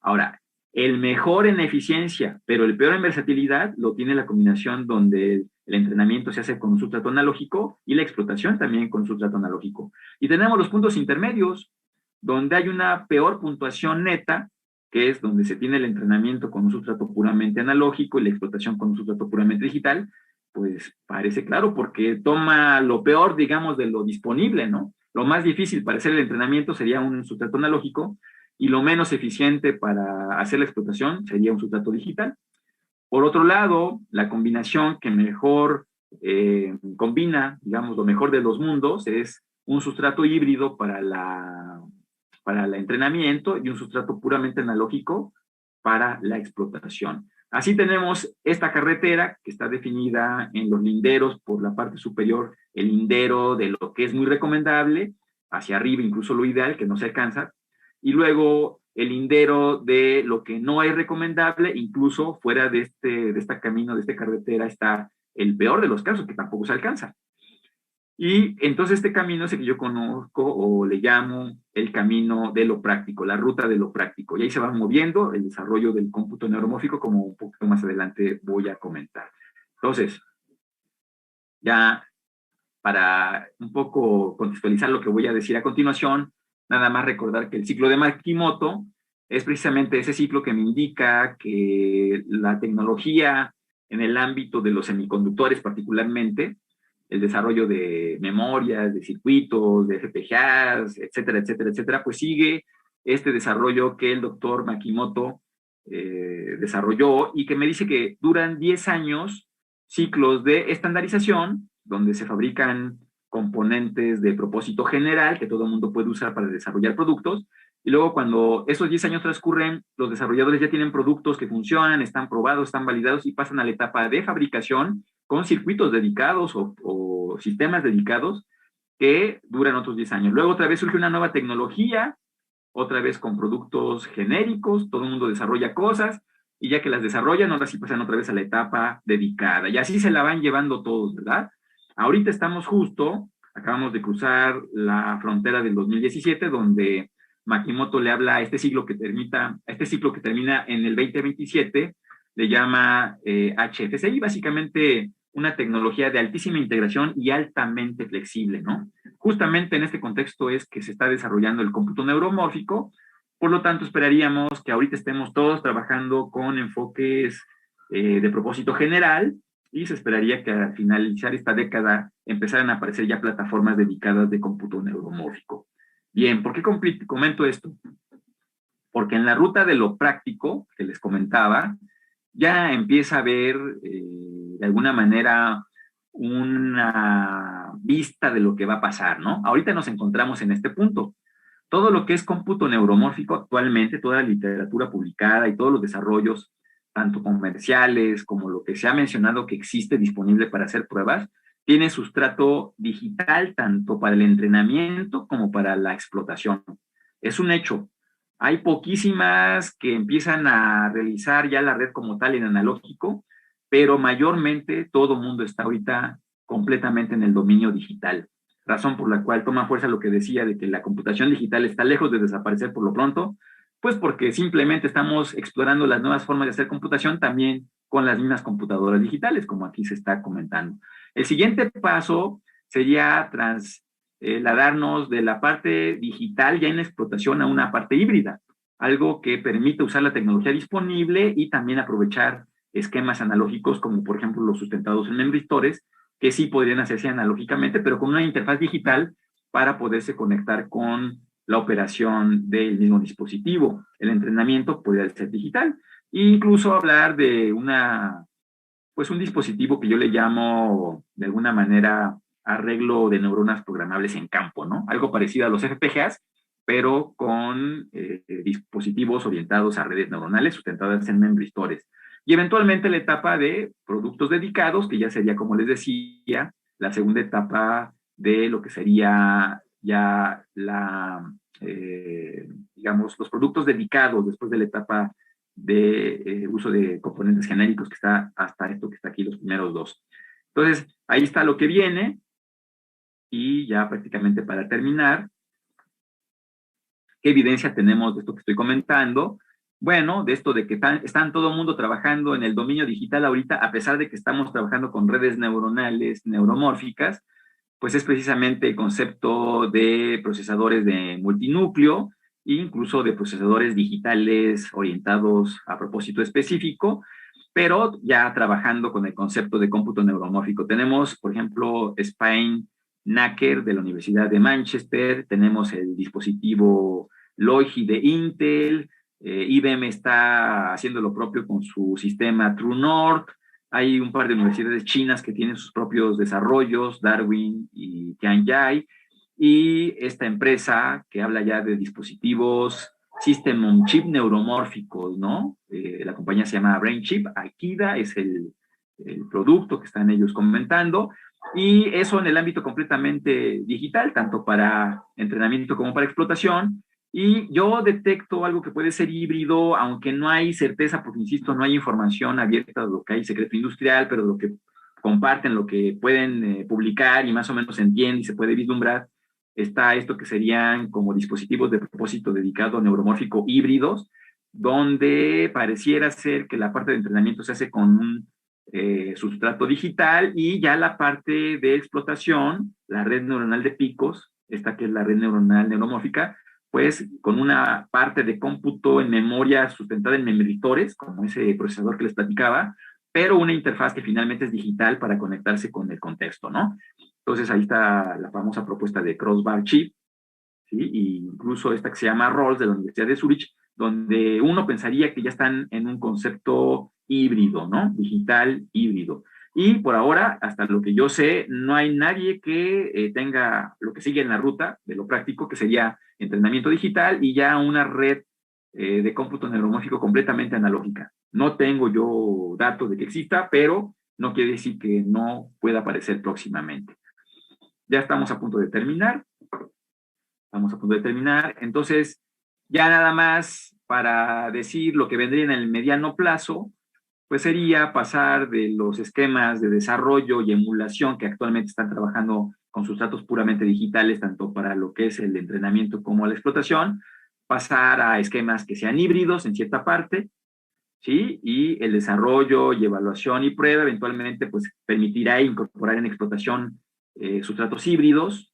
Ahora, el mejor en eficiencia, pero el peor en versatilidad, lo tiene la combinación donde el entrenamiento se hace con un sustrato analógico y la explotación también con un sustrato analógico. Y tenemos los puntos intermedios, donde hay una peor puntuación neta, que es donde se tiene el entrenamiento con un sustrato puramente analógico y la explotación con un sustrato puramente digital. Pues parece claro, porque toma lo peor, digamos, de lo disponible, ¿no? Lo más difícil para hacer el entrenamiento sería un sustrato analógico, y lo menos eficiente para hacer la explotación sería un sustrato digital. Por otro lado, la combinación que mejor combina, digamos, lo mejor de los mundos es un sustrato híbrido para el entrenamiento y un sustrato puramente analógico para la explotación. Así tenemos esta carretera que está definida en los linderos por la parte superior, el lindero de lo que es muy recomendable, hacia arriba incluso lo ideal, que no se alcanza, y luego el lindero de lo que no es recomendable, incluso fuera de este camino, de esta carretera, está el peor de los casos, que tampoco se alcanza. Y entonces este camino es el que yo conozco o le llamo el camino de lo práctico, la ruta de lo práctico. Y ahí se va moviendo el desarrollo del cómputo neuromórfico, como un poquito más adelante voy a comentar. Entonces, ya para un poco contextualizar lo que voy a decir a continuación, nada más recordar que el ciclo de Makimoto es precisamente ese ciclo que me indica que la tecnología en el ámbito de los semiconductores particularmente, el desarrollo de memorias, de circuitos, de FPGAs, etcétera, etcétera, etcétera, pues sigue este desarrollo que el doctor Makimoto desarrolló, y que me dice que duran 10 años ciclos de estandarización, donde se fabrican componentes de propósito general que todo el mundo puede usar para desarrollar productos, y luego cuando esos 10 años transcurren, los desarrolladores ya tienen productos que funcionan, están probados, están validados, y pasan a la etapa de fabricación con circuitos dedicados o sistemas dedicados que duran otros 10 años. Luego otra vez surge una nueva tecnología, otra vez con productos genéricos, todo el mundo desarrolla cosas, y ya que las desarrollan, ahora sí pasan otra vez a la etapa dedicada, y así se la van llevando todos, ¿verdad? Ahorita estamos justo, acabamos de cruzar la frontera del 2017, donde Makimoto le habla a este ciclo que termina en el 2027, le llama HFCI, básicamente una tecnología de altísima integración y altamente flexible, ¿no? Justamente en este contexto es que se está desarrollando el cómputo neuromórfico, por lo tanto esperaríamos que ahorita estemos todos trabajando con enfoques de propósito general, y se esperaría que al finalizar esta década empezaran a aparecer ya plataformas dedicadas de cómputo neuromórfico. Bien, ¿por qué comento esto? Porque en la ruta de lo práctico que les comentaba, ya empieza a haber de alguna manera una vista de lo que va a pasar, ¿no? Ahorita nos encontramos en este punto. Todo lo que es cómputo neuromórfico actualmente, toda la literatura publicada y todos los desarrollos, tanto comerciales como lo que se ha mencionado que existe disponible para hacer pruebas, tiene sustrato digital tanto para el entrenamiento como para la explotación. Es un hecho. Hay poquísimas que empiezan a realizar ya la red como tal en analógico, pero mayormente todo el mundo está ahorita completamente en el dominio digital. Razón por la cual toma fuerza lo que decía de que la computación digital está lejos de desaparecer por lo pronto, pues porque simplemente estamos explorando las nuevas formas de hacer computación también con las mismas computadoras digitales, como aquí se está comentando. El siguiente paso sería trasladarnos de la parte digital ya en explotación a una parte híbrida, algo que permite usar la tecnología disponible y también aprovechar esquemas analógicos como por ejemplo los sustentados en memristores, que sí podrían hacerse analógicamente, pero con una interfaz digital para poderse conectar con la operación del mismo dispositivo. El entrenamiento podría ser digital. E incluso hablar de pues un dispositivo que yo le llamo de alguna manera arreglo de neuronas programables en campo, ¿no? Algo parecido a los FPGAs, pero con dispositivos orientados a redes neuronales sustentadas en memristores. Y eventualmente la etapa de productos dedicados, que ya sería, como les decía, la segunda etapa de lo que sería ya digamos, los productos dedicados después de la etapa de uso de componentes genéricos que está hasta esto que está aquí, los primeros dos. Entonces, ahí está lo que viene, y ya prácticamente para terminar, ¿qué evidencia tenemos de esto que estoy comentando? Bueno, de esto de que están todo el mundo trabajando en el dominio digital ahorita, a pesar de que estamos trabajando con redes neuronales neuromórficas, pues es precisamente el concepto de procesadores de multinúcleo, e incluso de procesadores digitales orientados a propósito específico, pero ya trabajando con el concepto de cómputo neuromórfico. Tenemos, por ejemplo, Spine-Nacker de la Universidad de Manchester, tenemos el dispositivo Logi de Intel, IBM está haciendo lo propio con su sistema True North. Hay un par de universidades chinas que tienen sus propios desarrollos, Darwin y Tianjai, y esta empresa que habla ya de dispositivos System on Chip neuromórficos, ¿no? La compañía se llama BrainChip, Akida es el producto que están ellos comentando, y eso en el ámbito completamente digital, tanto para entrenamiento como para explotación. Y yo detecto algo que puede ser híbrido, aunque no hay certeza, porque insisto, no hay información abierta de lo que hay secreto industrial, pero lo que comparten, lo que pueden publicar y más o menos se entiende y se puede vislumbrar, está esto que serían como dispositivos de propósito dedicado a neuromórfico híbridos, donde pareciera ser que la parte de entrenamiento se hace con un sustrato digital, y ya la parte de explotación, la red neuronal de picos, esta que es la red neuronal neuromórfica, pues con una parte de cómputo en memoria sustentada en memristores, como ese procesador que les platicaba, pero una interfaz que finalmente es digital para conectarse con el contexto, ¿no? Entonces ahí está la famosa propuesta de Crossbar Chip, ¿sí? Y incluso esta que se llama ROLS de la Universidad de Zurich, donde uno pensaría que ya están en un concepto híbrido, ¿no? Digital híbrido. Y por ahora, hasta lo que yo sé, no hay nadie que tenga lo que sigue en la ruta de lo práctico, que sería entrenamiento digital y ya una red de cómputo neuromórfico completamente analógica. No tengo yo datos de que exista, pero no quiere decir que no pueda aparecer próximamente. Ya estamos a punto de terminar. Estamos a punto de terminar. Entonces, ya nada más para decir lo que vendría en el mediano plazo, pues sería pasar de los esquemas de desarrollo y emulación que actualmente están trabajando con sustratos puramente digitales, tanto para lo que es el entrenamiento como la explotación, pasar a esquemas que sean híbridos en cierta parte, ¿sí? Y el desarrollo y evaluación y prueba eventualmente pues permitirá incorporar en explotación sustratos híbridos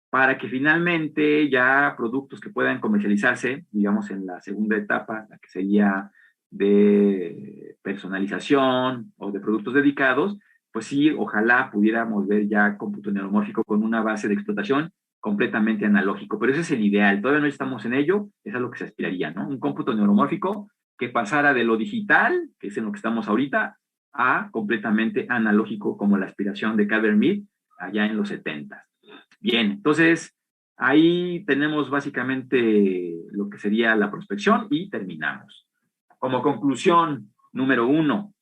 para que finalmente ya productos que puedan comercializarse, digamos en la segunda etapa, la que sería de personalización o de productos dedicados, pues sí, ojalá pudiéramos ver ya cómputo neuromórfico con una base de explotación completamente analógico, pero ese es el ideal, todavía no estamos en ello, es a lo que se aspiraría, ¿no? Un cómputo neuromórfico que pasara de lo digital, que es en lo que estamos ahorita, a completamente analógico como la aspiración de Cadder-Mead allá en los 70. Bien, entonces ahí tenemos básicamente lo que sería la prospección y terminamos. Como conclusión, número 1,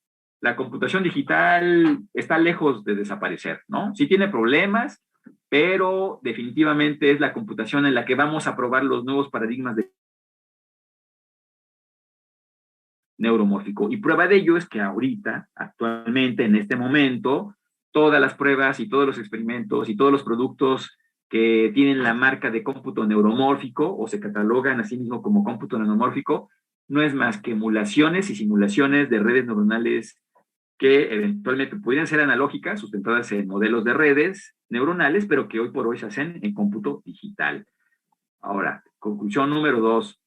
la computación digital está lejos de desaparecer, ¿no? Sí tiene problemas, pero definitivamente es la computación en la que vamos a probar los nuevos paradigmas de neuromórfico. Y prueba de ello es que ahorita, actualmente, en este momento, todas las pruebas y todos los experimentos y todos los productos que tienen la marca de cómputo neuromórfico o se catalogan a sí mismo como cómputo neuromórfico, no es más que emulaciones y simulaciones de redes neuronales que eventualmente podrían ser analógicas, sustentadas en modelos de redes neuronales, pero que hoy por hoy se hacen en cómputo digital. Ahora, conclusión número 2.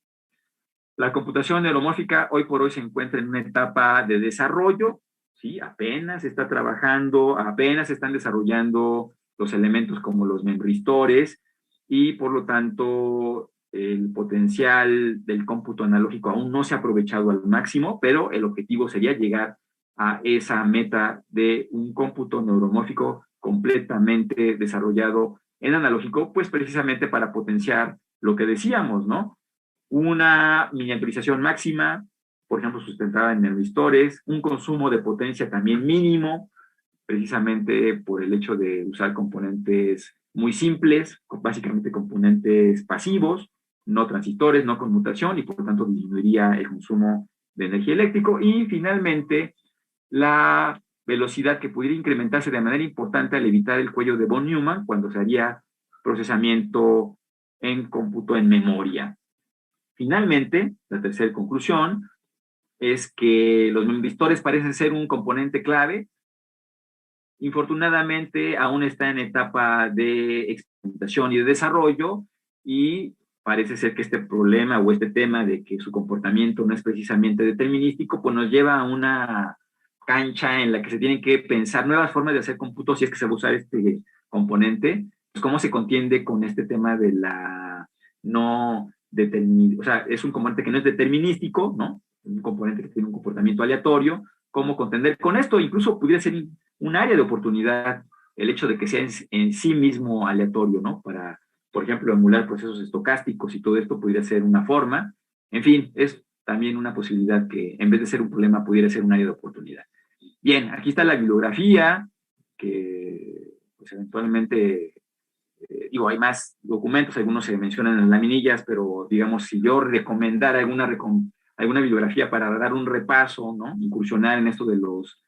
La computación neuromórfica hoy por hoy se encuentra en una etapa de desarrollo, ¿sí? Apenas se está trabajando, apenas se están desarrollando los elementos como los memristores y por lo tanto el potencial del cómputo analógico aún no se ha aprovechado al máximo, pero el objetivo sería llegar a esa meta de un cómputo neuromórfico completamente desarrollado en analógico, pues precisamente para potenciar lo que decíamos, ¿no? Una miniaturización máxima, por ejemplo, sustentada en memristores, un consumo de potencia también mínimo, precisamente por el hecho de usar componentes muy simples, básicamente componentes pasivos, no transistores, no conmutación, y por lo tanto disminuiría el consumo de energía eléctrica. Y finalmente, la velocidad que pudiera incrementarse de manera importante al evitar el cuello de von Neumann cuando se haría procesamiento en cómputo en memoria. Finalmente, la tercera conclusión es que los memristores parecen ser un componente clave. Infortunadamente, aún está en etapa de experimentación y de desarrollo y parece ser que este problema o este tema de que su comportamiento no es precisamente determinístico, pues nos lleva a una cancha en la que se tienen que pensar nuevas formas de hacer cómputos si es que se va a usar este componente. Pues cómo se contiende con este tema de la no determinismo, o sea, es un componente que no es determinístico, ¿no? Un componente que tiene un comportamiento aleatorio. ¿Cómo contender con esto? Incluso pudiera ser un área de oportunidad el hecho de que sea en sí mismo aleatorio, ¿no? Para, por ejemplo, emular procesos estocásticos y todo esto pudiera ser una forma. En fin, es también una posibilidad que en vez de ser un problema pudiera ser un área de oportunidad. Bien, aquí está la bibliografía, que pues eventualmente, digo, hay más documentos, algunos se mencionan en laminillas, pero digamos, si yo recomendara alguna bibliografía para dar un repaso, ¿no? Incursionar en esto de los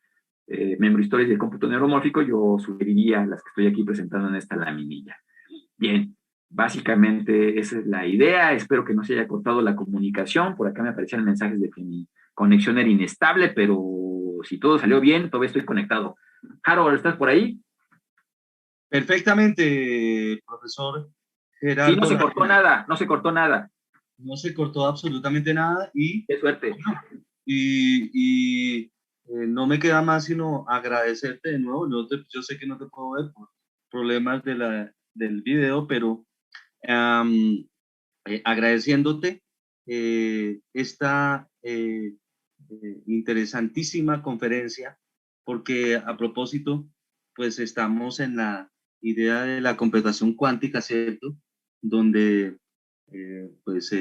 memristores del cómputo neuromórfico, yo sugeriría las que estoy aquí presentando en esta laminilla. Bien, básicamente esa es la idea. Espero que no se haya cortado la comunicación. Por acá me aparecían mensajes de que mi conexión era inestable, pero si todo salió bien, todavía estoy conectado. Harold, ¿estás por ahí? Perfectamente, profesor Sí, no Gerardo. se cortó nada, no se cortó nada. No se cortó absolutamente nada Qué suerte. no me queda más sino agradecerte de nuevo. Yo sé que no te puedo ver por problemas del video, pero agradeciéndote esta interesantísima conferencia, porque a propósito, pues estamos en la idea de la computación cuántica, ¿cierto? Donde pues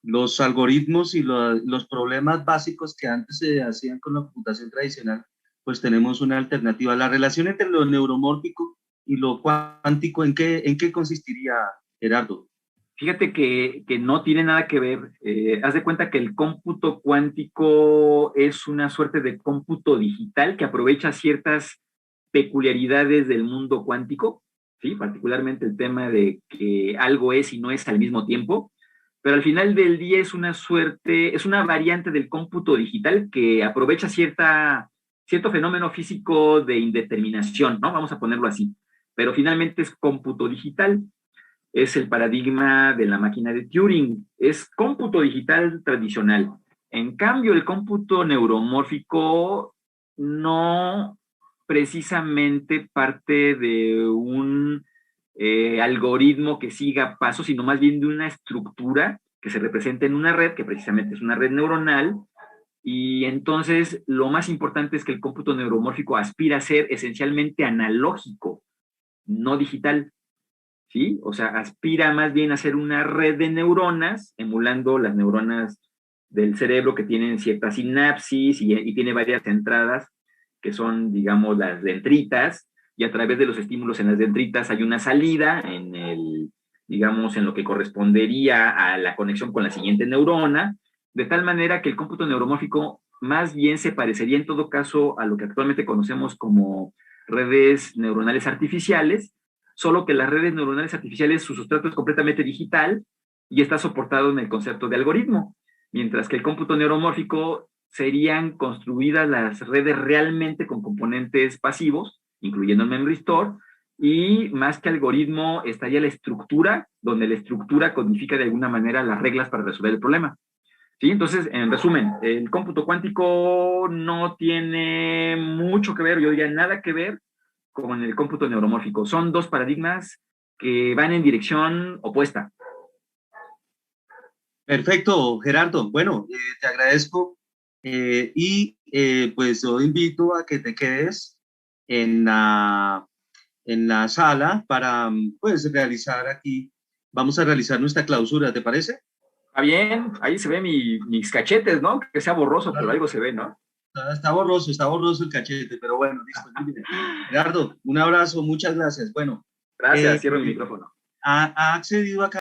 los algoritmos y los problemas básicos que antes se hacían con la computación tradicional, pues tenemos una alternativa. La relación entre lo neuromórfico y lo cuántico, en qué consistiría, Gerardo? Fíjate que no tiene nada que ver. Haz de cuenta que el cómputo cuántico es una suerte de cómputo digital que aprovecha ciertas peculiaridades del mundo cuántico, ¿sí? Particularmente el tema de que algo es y no es al mismo tiempo. pero al final del día es una suerte, es una variante del cómputo digital que aprovecha cierto fenómeno físico de indeterminación, ¿no? Vamos a ponerlo así, pero finalmente es cómputo digital. Es el paradigma de la máquina de Turing, es cómputo digital tradicional. En cambio, el cómputo neuromórfico no precisamente parte de un algoritmo que siga pasos, sino más bien de una estructura que se representa en una red, que precisamente es una red neuronal, y entonces lo más importante es que el cómputo neuromórfico aspira a ser esencialmente analógico, no digital. ¿Sí? O sea, aspira más bien a ser una red de neuronas, emulando las neuronas del cerebro que tienen ciertas sinapsis y tiene varias entradas, que son, digamos, las dendritas, y a través de los estímulos en las dendritas hay una salida en digamos, en lo que correspondería a la conexión con la siguiente neurona, de tal manera que el cómputo neuromórfico más bien se parecería en todo caso a lo que actualmente conocemos como redes neuronales artificiales, solo que las redes neuronales artificiales, su sustrato es completamente digital y está soportado en el concepto de algoritmo, mientras que el cómputo neuromórfico serían construidas las redes realmente con componentes pasivos, incluyendo el memory store, y más que algoritmo estaría la estructura, donde la estructura codifica de alguna manera las reglas para resolver el problema. ¿Sí? Entonces, en resumen, el cómputo cuántico no tiene mucho que ver, yo diría nada que ver con el cómputo neuromórfico. Son dos paradigmas que van en dirección opuesta. Perfecto, Gerardo. Bueno, te agradezco pues yo invito a que te quedes en en la sala para pues realizar aquí, vamos a realizar nuestra clausura, ¿te parece? Está bien, ahí se ven mis cachetes, ¿no? Que sea borroso, pero algo se ve, ¿no? Está borroso el cachete, pero bueno, listo, muy bien. Gerardo, un abrazo, muchas gracias. Bueno, Gracias, cierro mi micrófono. ha accedido acá